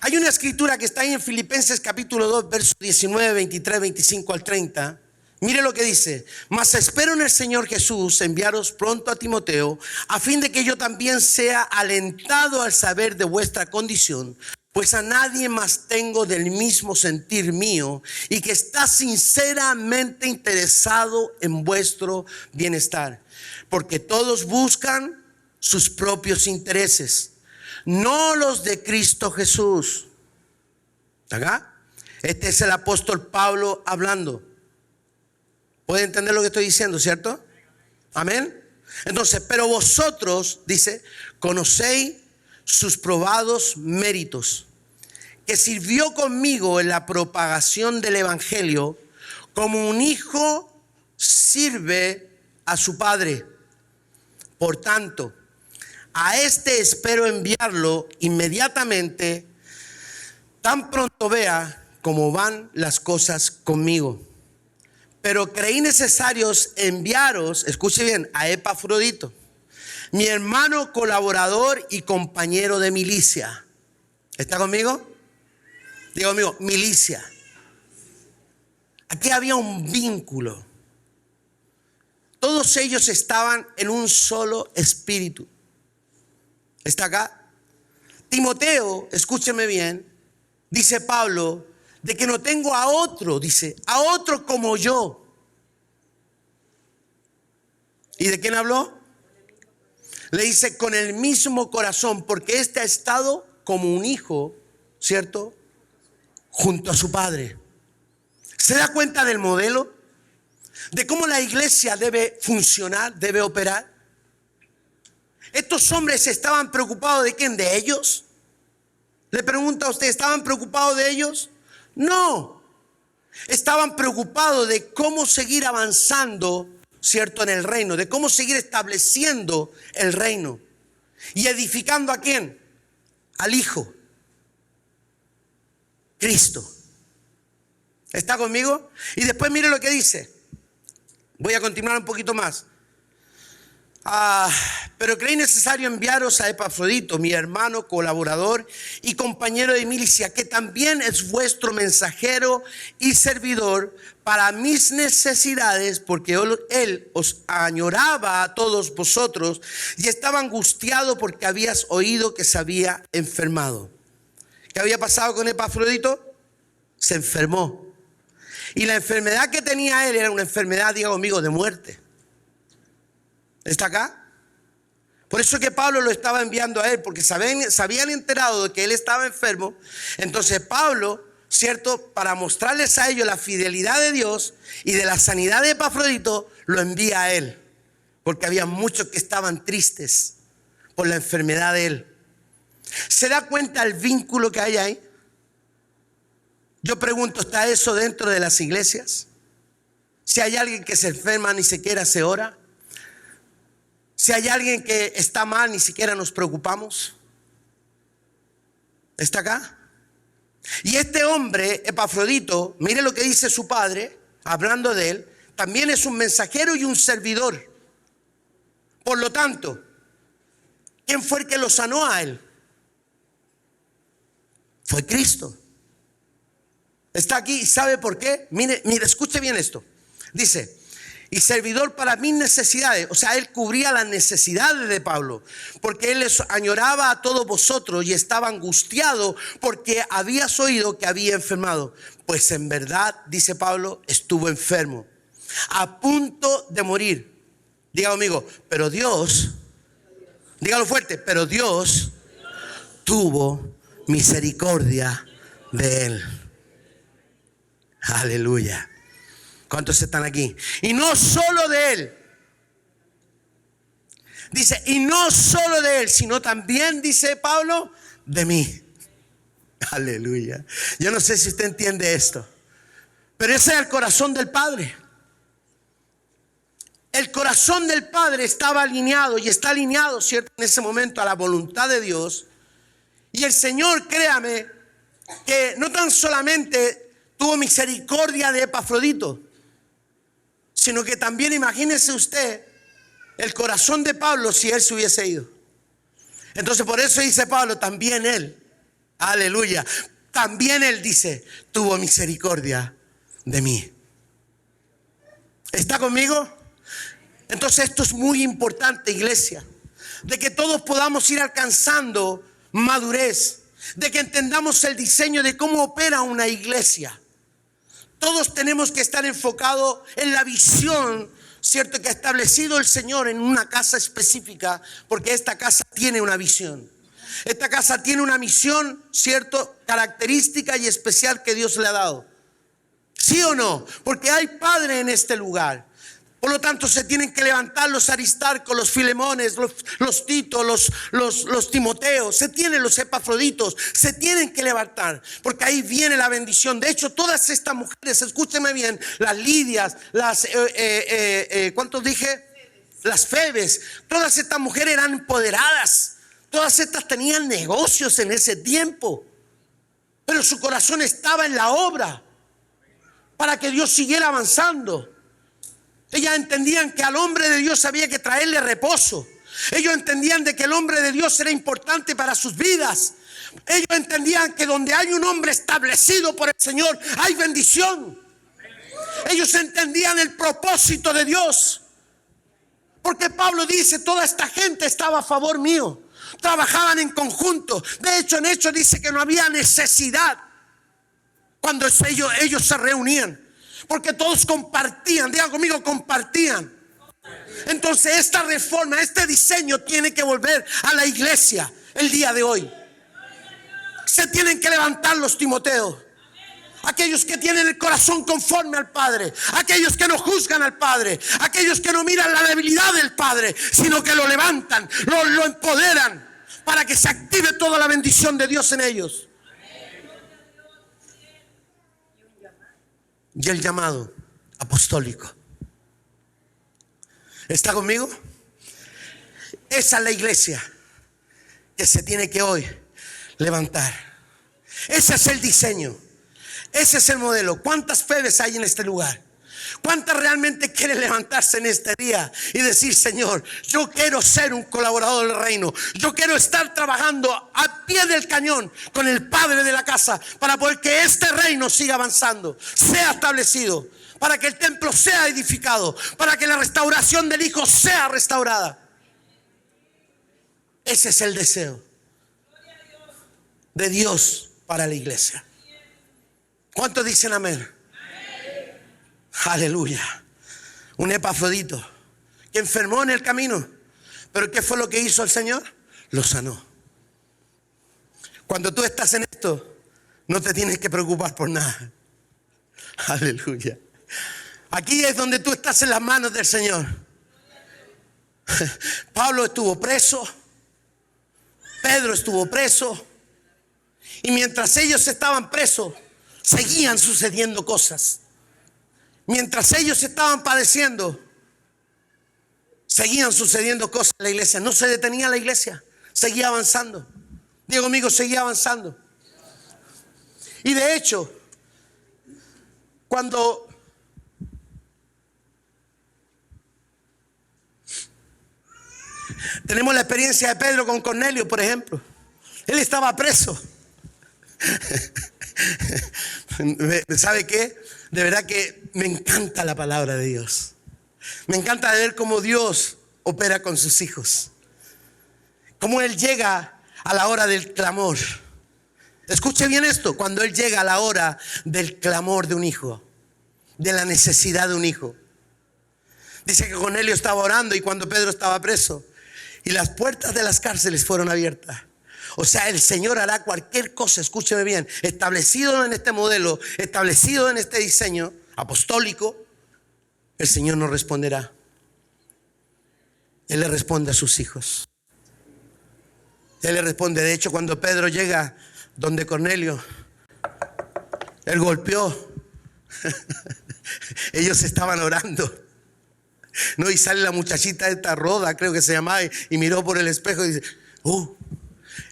Hay una escritura que está ahí en Filipenses capítulo 2, versos 19, 23, 25 al 30. Mire lo que dice: mas espero en el Señor Jesús enviaros pronto a Timoteo, a fin de que yo también sea alentado al saber de vuestra condición, pues a nadie más tengo del mismo sentir mío, y que está sinceramente interesado en vuestro bienestar, porque todos buscan sus propios intereses, no los de Cristo Jesús. ¿Acá? Este es el apóstol Pablo hablando. ¿Puede entender lo que estoy diciendo, cierto? Amén. Entonces, pero vosotros, dice, conocéis sus probados méritos, que sirvió conmigo en la propagación del evangelio, como un hijo sirve a su padre. Por tanto, a este espero enviarlo inmediatamente, tan pronto vea cómo van las cosas conmigo. Pero creí necesarios enviaros, escuche bien, a Epafrodito, mi hermano colaborador y compañero de milicia. ¿Está conmigo? Diga conmigo, milicia. Aquí había un vínculo. Todos ellos estaban en un solo espíritu. ¿Está acá? Timoteo, escúcheme bien, dice Pablo, de que no tengo a otro, dice, a otro como yo. ¿Y de quién habló? Le dice, con el mismo corazón, porque este ha estado como un hijo, ¿cierto? Junto a su padre. ¿Se da cuenta del modelo? De cómo la iglesia debe funcionar, debe operar. Estos hombres estaban preocupados ¿de quién? ¿De ellos? Le pregunto a usted, ¿estaban preocupados de ellos? No. Estaban preocupados de cómo seguir avanzando, ¿cierto? En el reino, de cómo seguir estableciendo el reino. ¿Y edificando a quién? Al Hijo, Cristo. ¿Está conmigo? Y después mire lo que dice. Voy a continuar un poquito más. Pero creí necesario enviaros a Epafrodito, mi hermano colaborador y compañero de milicia, que también es vuestro mensajero y servidor para mis necesidades, porque él os añoraba a todos vosotros y estaba angustiado porque habías oído que se había enfermado. ¿Qué había pasado con Epafrodito? Se enfermó. Y la enfermedad que tenía él era una enfermedad, diga conmigo, de muerte. ¿Está acá? Por eso que Pablo lo estaba enviando a él, porque se habían enterado de que él estaba enfermo. Entonces Pablo, ¿cierto? Para mostrarles a ellos la fidelidad de Dios y de la sanidad de Epafrodito, lo envía a él. Porque había muchos que estaban tristes por la enfermedad de él. ¿Se da cuenta el vínculo que hay ahí? Yo pregunto, ¿está eso dentro de las iglesias? Si hay alguien que se enferma, ni siquiera se ora. Si hay alguien que está mal, ni siquiera nos preocupamos. ¿Está acá? Y este hombre, Epafrodito, mire lo que dice su padre, hablando de él, también es un mensajero y un servidor. Por lo tanto, ¿quién fue el que lo sanó a él? Fue Cristo. Está aquí, ¿sabe por qué? Mire, escuche bien esto. Dice, y servidor para mis necesidades. O sea, él cubría las necesidades de Pablo, porque él les añoraba a todos vosotros y estaba angustiado porque habías oído que había enfermado. Pues en verdad, dice Pablo, estuvo enfermo, a punto de morir. Diga conmigo, pero Dios, dígalo fuerte, pero Dios tuvo misericordia de él. Aleluya. ¿Cuántos están aquí? Y no solo de él. Dice, y no solo de él, sino también, dice Pablo, de mí. Aleluya. Yo no sé si usted entiende esto, pero ese es el corazón del Padre. el corazón del Padre estaba alineado y está alineado, ¿cierto?, en ese momento a la voluntad de Dios. Y el Señor, créame, que no tan solamente tuvo misericordia de Epafrodito, sino que también, imagínese usted el corazón de Pablo si él se hubiese ido. Entonces por eso dice Pablo, también él, aleluya, también él dice, tuvo misericordia de mí. ¿Está conmigo? Entonces esto es muy importante, iglesia, de que todos podamos ir alcanzando madurez, de que entendamos el diseño de cómo opera una iglesia. Todos tenemos que estar enfocados en la visión, ¿cierto?, que ha establecido el Señor en una casa específica, porque esta casa tiene una visión. Esta casa tiene una misión, ¿cierto?, característica y especial que Dios le ha dado. ¿Sí o no? Porque hay padre en este lugar. Por lo tanto, se tienen que levantar los Aristarcos, los Filemones, los Tito, los Timoteos, se tienen los Epafroditos, se tienen que levantar, porque ahí viene la bendición. De hecho, todas estas mujeres, escúchenme bien, las Lidias, ¿cuántos dije? Las Febes, todas estas mujeres eran empoderadas, todas estas tenían negocios en ese tiempo, pero su corazón estaba en la obra, para que Dios siguiera avanzando. Ellas entendían que al hombre de Dios había que traerle reposo. Ellos entendían de que el hombre de Dios era importante para sus vidas. Ellos entendían que donde hay un hombre establecido por el Señor, hay bendición. Ellos entendían el propósito de Dios. Porque Pablo dice, toda esta gente estaba a favor mío. Trabajaban en conjunto. De hecho, en Hechos dice que no había necesidad cuando ellos se reunían. Porque todos compartían, digan conmigo, compartían. Entonces esta reforma, este diseño tiene que volver a la iglesia el día de hoy. Se tienen que levantar los Timoteos, aquellos que tienen el corazón conforme al Padre, aquellos que no juzgan al Padre, aquellos que no miran la debilidad del Padre, sino que lo levantan, lo empoderan para que se active toda la bendición de Dios en ellos. Y el llamado apostólico. ¿Está conmigo? Esa es la iglesia que se tiene que hoy levantar. Ese es el diseño. Ese es el modelo. ¿Cuántas Febes hay en este lugar? ¿Cuántas realmente quieren levantarse en este día y decir, Señor, yo quiero ser un colaborador del reino? Yo quiero estar trabajando a pie del cañón con el padre de la casa para poder que este reino siga avanzando, sea establecido, para que el templo sea edificado, para que la restauración del Hijo sea restaurada. Ese es el deseo de Dios para la iglesia. ¿Cuántos dicen amén? Aleluya. Un Epafrodito que enfermó en el camino, pero ¿qué fue lo que hizo el Señor? Lo sanó. Cuando tú estás en esto, no te tienes que preocupar por nada. Aleluya. Aquí es donde tú estás en las manos del Señor. Pablo estuvo preso, Pedro estuvo preso, y mientras ellos estaban presos, seguían sucediendo cosas. Mientras ellos estaban padeciendo, seguían sucediendo cosas en la iglesia. No se detenía la iglesia, seguía avanzando. Digo conmigo, seguía avanzando. Y de hecho, cuando tenemos la experiencia de Pedro con Cornelio, por ejemplo, él estaba preso. ¿Sabe qué? De verdad que me encanta la palabra de Dios. Me encanta ver cómo Dios opera con sus hijos. Cómo Él llega a la hora del clamor. Escuche bien esto, cuando Él llega a la hora del clamor de un hijo, de la necesidad de un hijo. Dice que Cornelio estaba orando y cuando Pedro estaba preso y las puertas de las cárceles fueron abiertas. O sea, el Señor hará cualquier cosa, escúcheme bien, establecido en este modelo, establecido en este diseño apostólico, el Señor nos responderá. Él le responde a sus hijos. Él le responde. De hecho, cuando Pedro llega donde Cornelio, él golpeó. Ellos estaban orando. No, y sale la muchachita esta Roda, creo que se llamaba, y miró por el espejo y dice,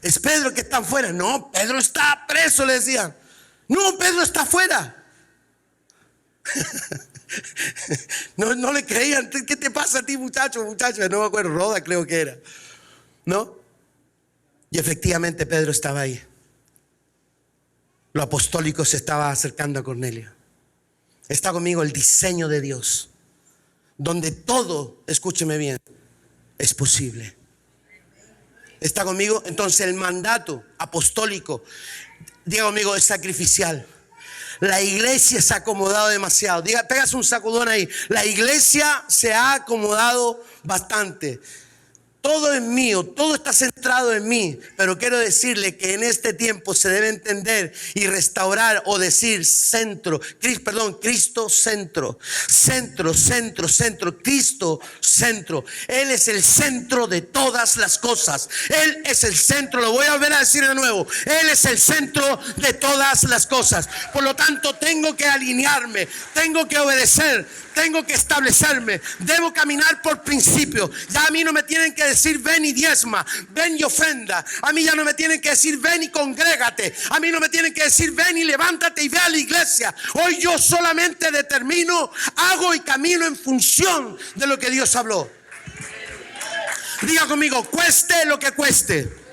es Pedro que está afuera. No, Pedro está preso, le decían. No, Pedro está afuera. No le creían. ¿Qué te pasa a ti, muchacho? No me acuerdo, Roda creo que era, ¿no? Y efectivamente Pedro estaba ahí. Lo apostólico se estaba acercando a Cornelio. Está conmigo el diseño de Dios, donde todo, escúcheme bien, es posible. ¿Está conmigo? Entonces el mandato apostólico, diga conmigo, es sacrificial. La iglesia se ha acomodado demasiado. Pegas un sacudón ahí. La iglesia se ha acomodado bastante. Todo es mío, todo está centrado en mí, pero quiero decirle que en este tiempo se debe entender y restaurar o decir Cristo centro, Cristo centro. Él es el centro de todas las cosas. Él es el centro, lo voy a volver a decir de nuevo. Él es el centro de todas las cosas. Por lo tanto, tengo que alinearme, tengo que obedecer, tengo que establecerme, debo caminar por principio. Ya a mí no me tienen que decir ven y diezma, ven y ofrenda. A mí ya no me tienen que decir ven y congrégate. A mí no me tienen que decir ven y levántate y ve a la iglesia. Hoy yo solamente determino, hago y camino en función de lo que Dios habló. Diga conmigo, cueste lo que cueste.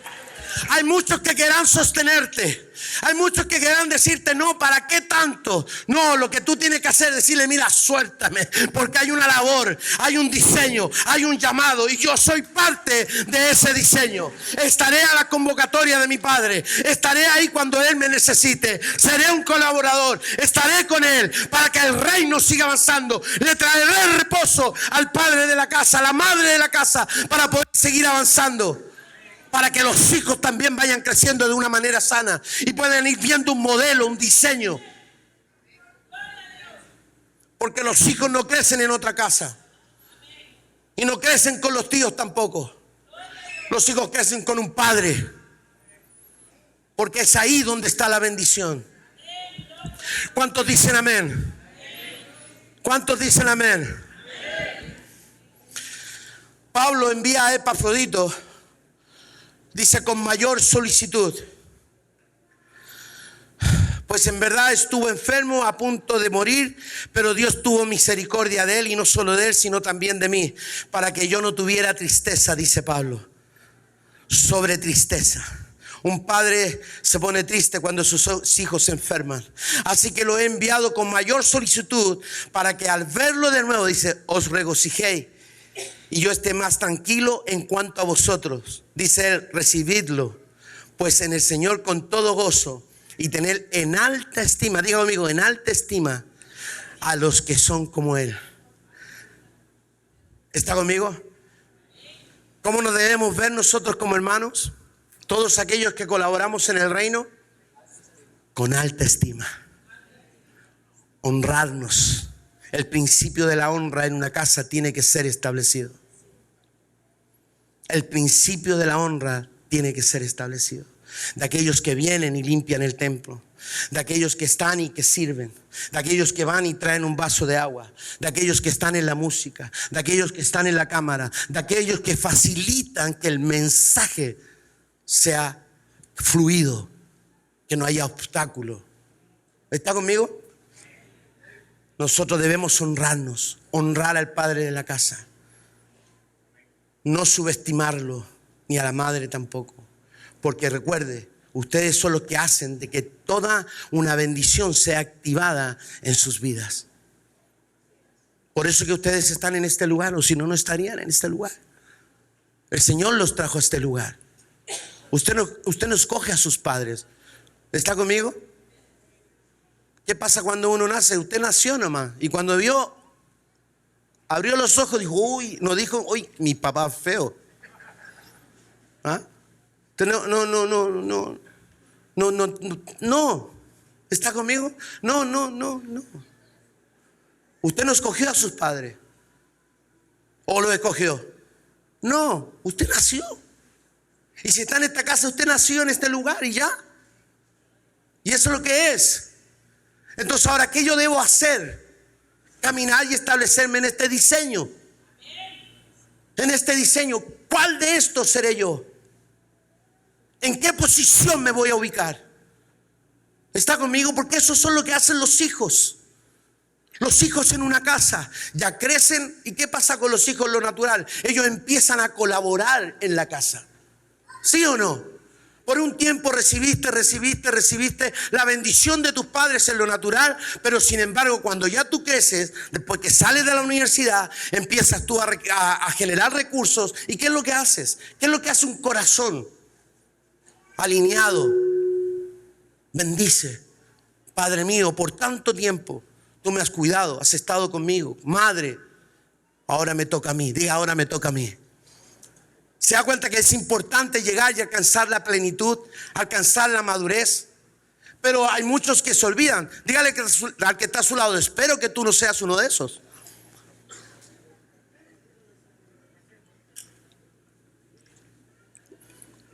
Hay muchos que querrán sostenerte. Hay muchos que querrán decirte, no, ¿para qué tanto? No, lo que tú tienes que hacer es decirle, mira, suéltame, porque hay una labor, hay un diseño, hay un llamado, y yo soy parte de ese diseño. Estaré a la convocatoria de mi Padre, estaré ahí cuando Él me necesite, seré un colaborador, estaré con Él para que el reino siga avanzando. Le traeré reposo al padre de la casa, a la madre de la casa, para poder seguir avanzando, para que los hijos también vayan creciendo de una manera sana y puedan ir viendo un modelo, un diseño. Porque los hijos no crecen en otra casa y no crecen con los tíos tampoco. Los hijos crecen con un padre, porque es ahí donde está la bendición. ¿Cuántos dicen amén? ¿Cuántos dicen amén? Pablo envía a Epafrodito, dice, con mayor solicitud, pues en verdad estuvo enfermo a punto de morir, pero Dios tuvo misericordia de él, y no solo de él, sino también de mí, para que yo no tuviera tristeza, dice Pablo, sobre tristeza. Un padre se pone triste cuando sus hijos se enferman. Así que lo he enviado con mayor solicitud, para que al verlo de nuevo, dice, os regocijéis y yo esté más tranquilo en cuanto a vosotros. Dice él, recibidlo pues en el Señor con todo gozo, y tener en alta estima, diga conmigo, en alta estima a los que son como Él. ¿Está conmigo? ¿Cómo nos debemos ver nosotros como hermanos? Todos aquellos que colaboramos en el reino, con alta estima. Honrarnos. El principio de la honra en una casa tiene que ser establecido. El principio de la honra tiene que ser establecido. De aquellos que vienen y limpian el templo, de aquellos que están y que sirven, de aquellos que van y traen un vaso de agua, de aquellos que están en la música, de aquellos que están en la cámara, de aquellos que facilitan que el mensaje sea fluido, que no haya obstáculo. ¿Está conmigo? Nosotros debemos honrarnos, honrar al padre de la casa, no subestimarlo, ni a la madre tampoco. Porque recuerde, ustedes son los que hacen de que toda una bendición sea activada en sus vidas. Por eso que ustedes están en este lugar, o si no, no estarían en este lugar. El Señor los trajo a este lugar. Usted no escoge a sus padres. ¿Está conmigo? ¿Qué pasa cuando uno nace? Usted nació nomás, y cuando abrió los ojos, dijo, uy, no dijo, uy, mi papá es feo. ¿Ah? No. ¿Está conmigo? No. Usted no escogió a sus padres. ¿O lo escogió? No, usted nació. Y si está en esta casa, usted nació en este lugar y ya. Y eso es lo que es. Entonces ahora, ¿qué yo debo hacer? Caminar y establecerme en este diseño. en este diseño, ¿cuál de estos seré yo? ¿En qué posición me voy a ubicar? ¿Está conmigo? Porque eso es lo que hacen los hijos. Los hijos en una casa ya crecen. ¿Y qué pasa con los hijos en lo natural? Ellos empiezan a colaborar en la casa. ¿Sí o no? Por un tiempo recibiste la bendición de tus padres en lo natural, pero sin embargo cuando ya tú creces, después que sales de la universidad, empiezas tú a generar recursos. ¿Y qué es lo que haces? ¿Qué es lo que hace un corazón alineado? Bendice. Padre mío, por tanto tiempo tú me has cuidado, has estado conmigo. Madre, ahora me toca a mí. Diga, ahora me toca a mí. ¿Se da cuenta que es importante llegar y alcanzar la plenitud, alcanzar la madurez? Pero hay muchos que se olvidan. Dígale al que está a su lado, espero que tú no seas uno de esos.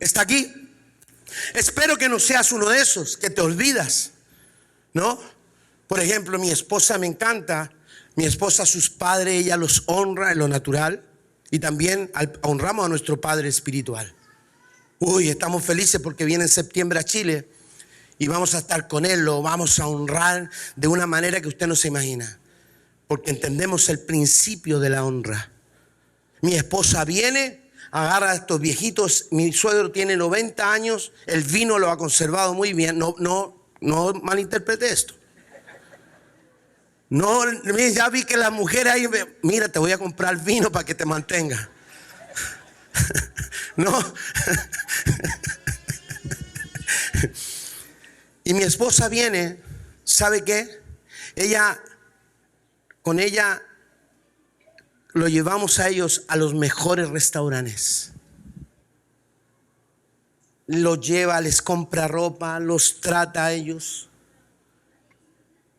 ¿Está aquí? Espero que no seas uno de esos que te olvidas, ¿no? Por ejemplo, mi esposa me encanta. Mi esposa, sus padres, ella los honra en lo natural. Y también honramos a nuestro Padre espiritual. Estamos felices porque viene en septiembre a Chile y vamos a estar con Él. Lo vamos a honrar de una manera que usted no se imagina, porque entendemos el principio de la honra. Mi esposa viene, agarra a estos viejitos. Mi suegro tiene 90 años, el vino lo ha conservado muy bien. No malinterprete esto. No, ya vi que la mujer ahí, mira, te voy a comprar vino para que te mantenga. No. Y mi esposa viene, ¿sabe qué? Con ella lo llevamos a ellos a los mejores restaurantes. Los lleva, les compra ropa, los trata a ellos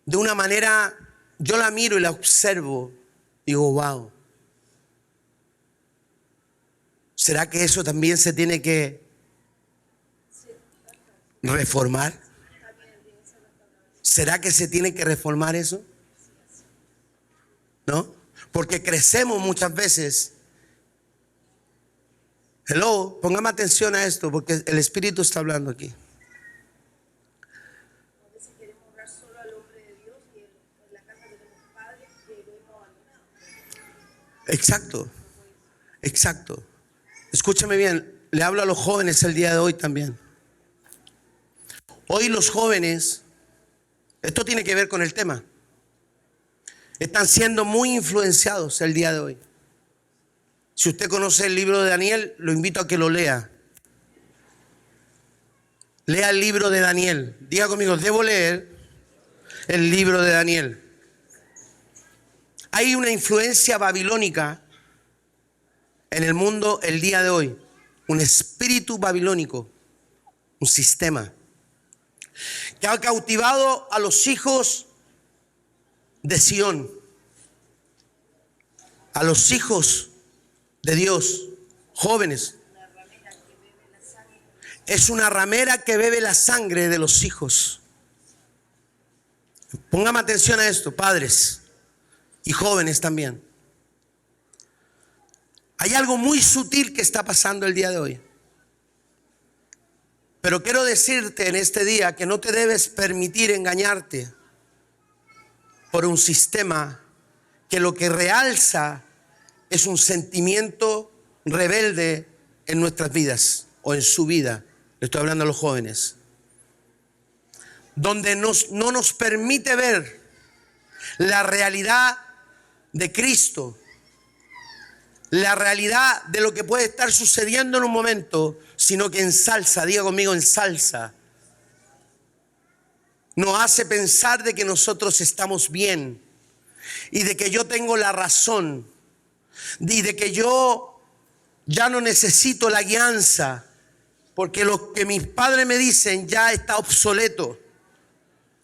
de una manera. Yo la miro y la observo, digo, wow. ¿Será que eso también se tiene que reformar? ¿Será que se tiene que reformar eso? ¿No? Porque crecemos muchas veces. Hello, póngame atención a esto porque el Espíritu está hablando aquí. Exacto. Escúchame bien, le hablo a los jóvenes el día de hoy también. Hoy los jóvenes, esto tiene que ver con el tema, están siendo muy influenciados el día de hoy. Si usted conoce el libro de Daniel, lo invito a que lo lea. Lea el libro de Daniel. Diga conmigo, debo leer el libro de Daniel. Hay una influencia babilónica en el mundo el día de hoy. Un espíritu babilónico, un sistema que ha cautivado a los hijos de Sión, a los hijos de Dios, jóvenes. Es una ramera que bebe la sangre de los hijos. Póngame atención a esto, padres y jóvenes también. Hay algo muy sutil que está pasando el día de hoy. Pero quiero decirte en este día que no te debes permitir engañarte por un sistema que lo que realza es un sentimiento rebelde en nuestras vidas o en su vida. Le estoy hablando a los jóvenes. Donde no nos permite ver la realidad de Cristo, la realidad de lo que puede estar sucediendo en un momento, sino que ensalza, diga conmigo, ensalza. Nos hace pensar de que nosotros estamos bien y de que yo tengo la razón y de que yo ya no necesito la guianza porque lo que mis padres me dicen ya está obsoleto,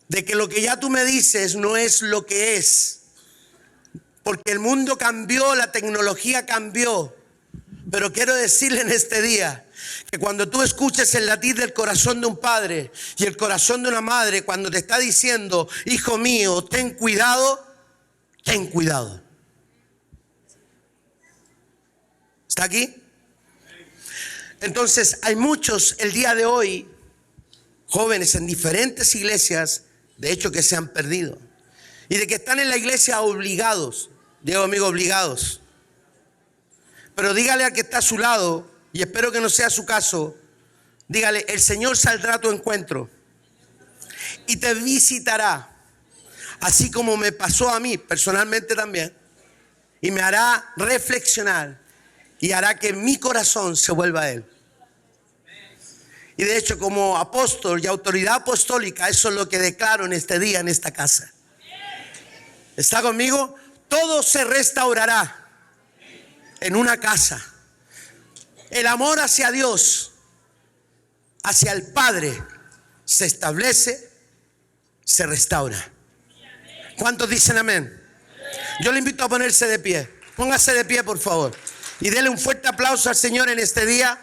de que lo que ya tú me dices no es lo que es. Porque el mundo cambió, la tecnología cambió. Pero quiero decirle en este día que cuando tú escuches el latir del corazón de un padre y el corazón de una madre, cuando te está diciendo, hijo mío, ten cuidado, ten cuidado. ¿Está aquí? Entonces hay muchos el día de hoy, jóvenes en diferentes iglesias, de hecho que se han perdido. Y de que están en la iglesia obligados. Digo, amigo, obligados. Pero dígale al que está a su lado, y espero que no sea su caso, dígale, el Señor saldrá a tu encuentro y te visitará, así como me pasó a mí personalmente también, y me hará reflexionar y hará que mi corazón se vuelva a Él. Y de hecho, como apóstol y autoridad apostólica, eso es lo que declaro en este día, en esta casa. ¿Está conmigo? Todo se restaurará en una casa. El amor hacia Dios, hacia el Padre, se establece, se restaura. ¿Cuántos dicen amén? Yo le invito a ponerse de pie. Póngase de pie, por favor. Y dele un fuerte aplauso al Señor en este día.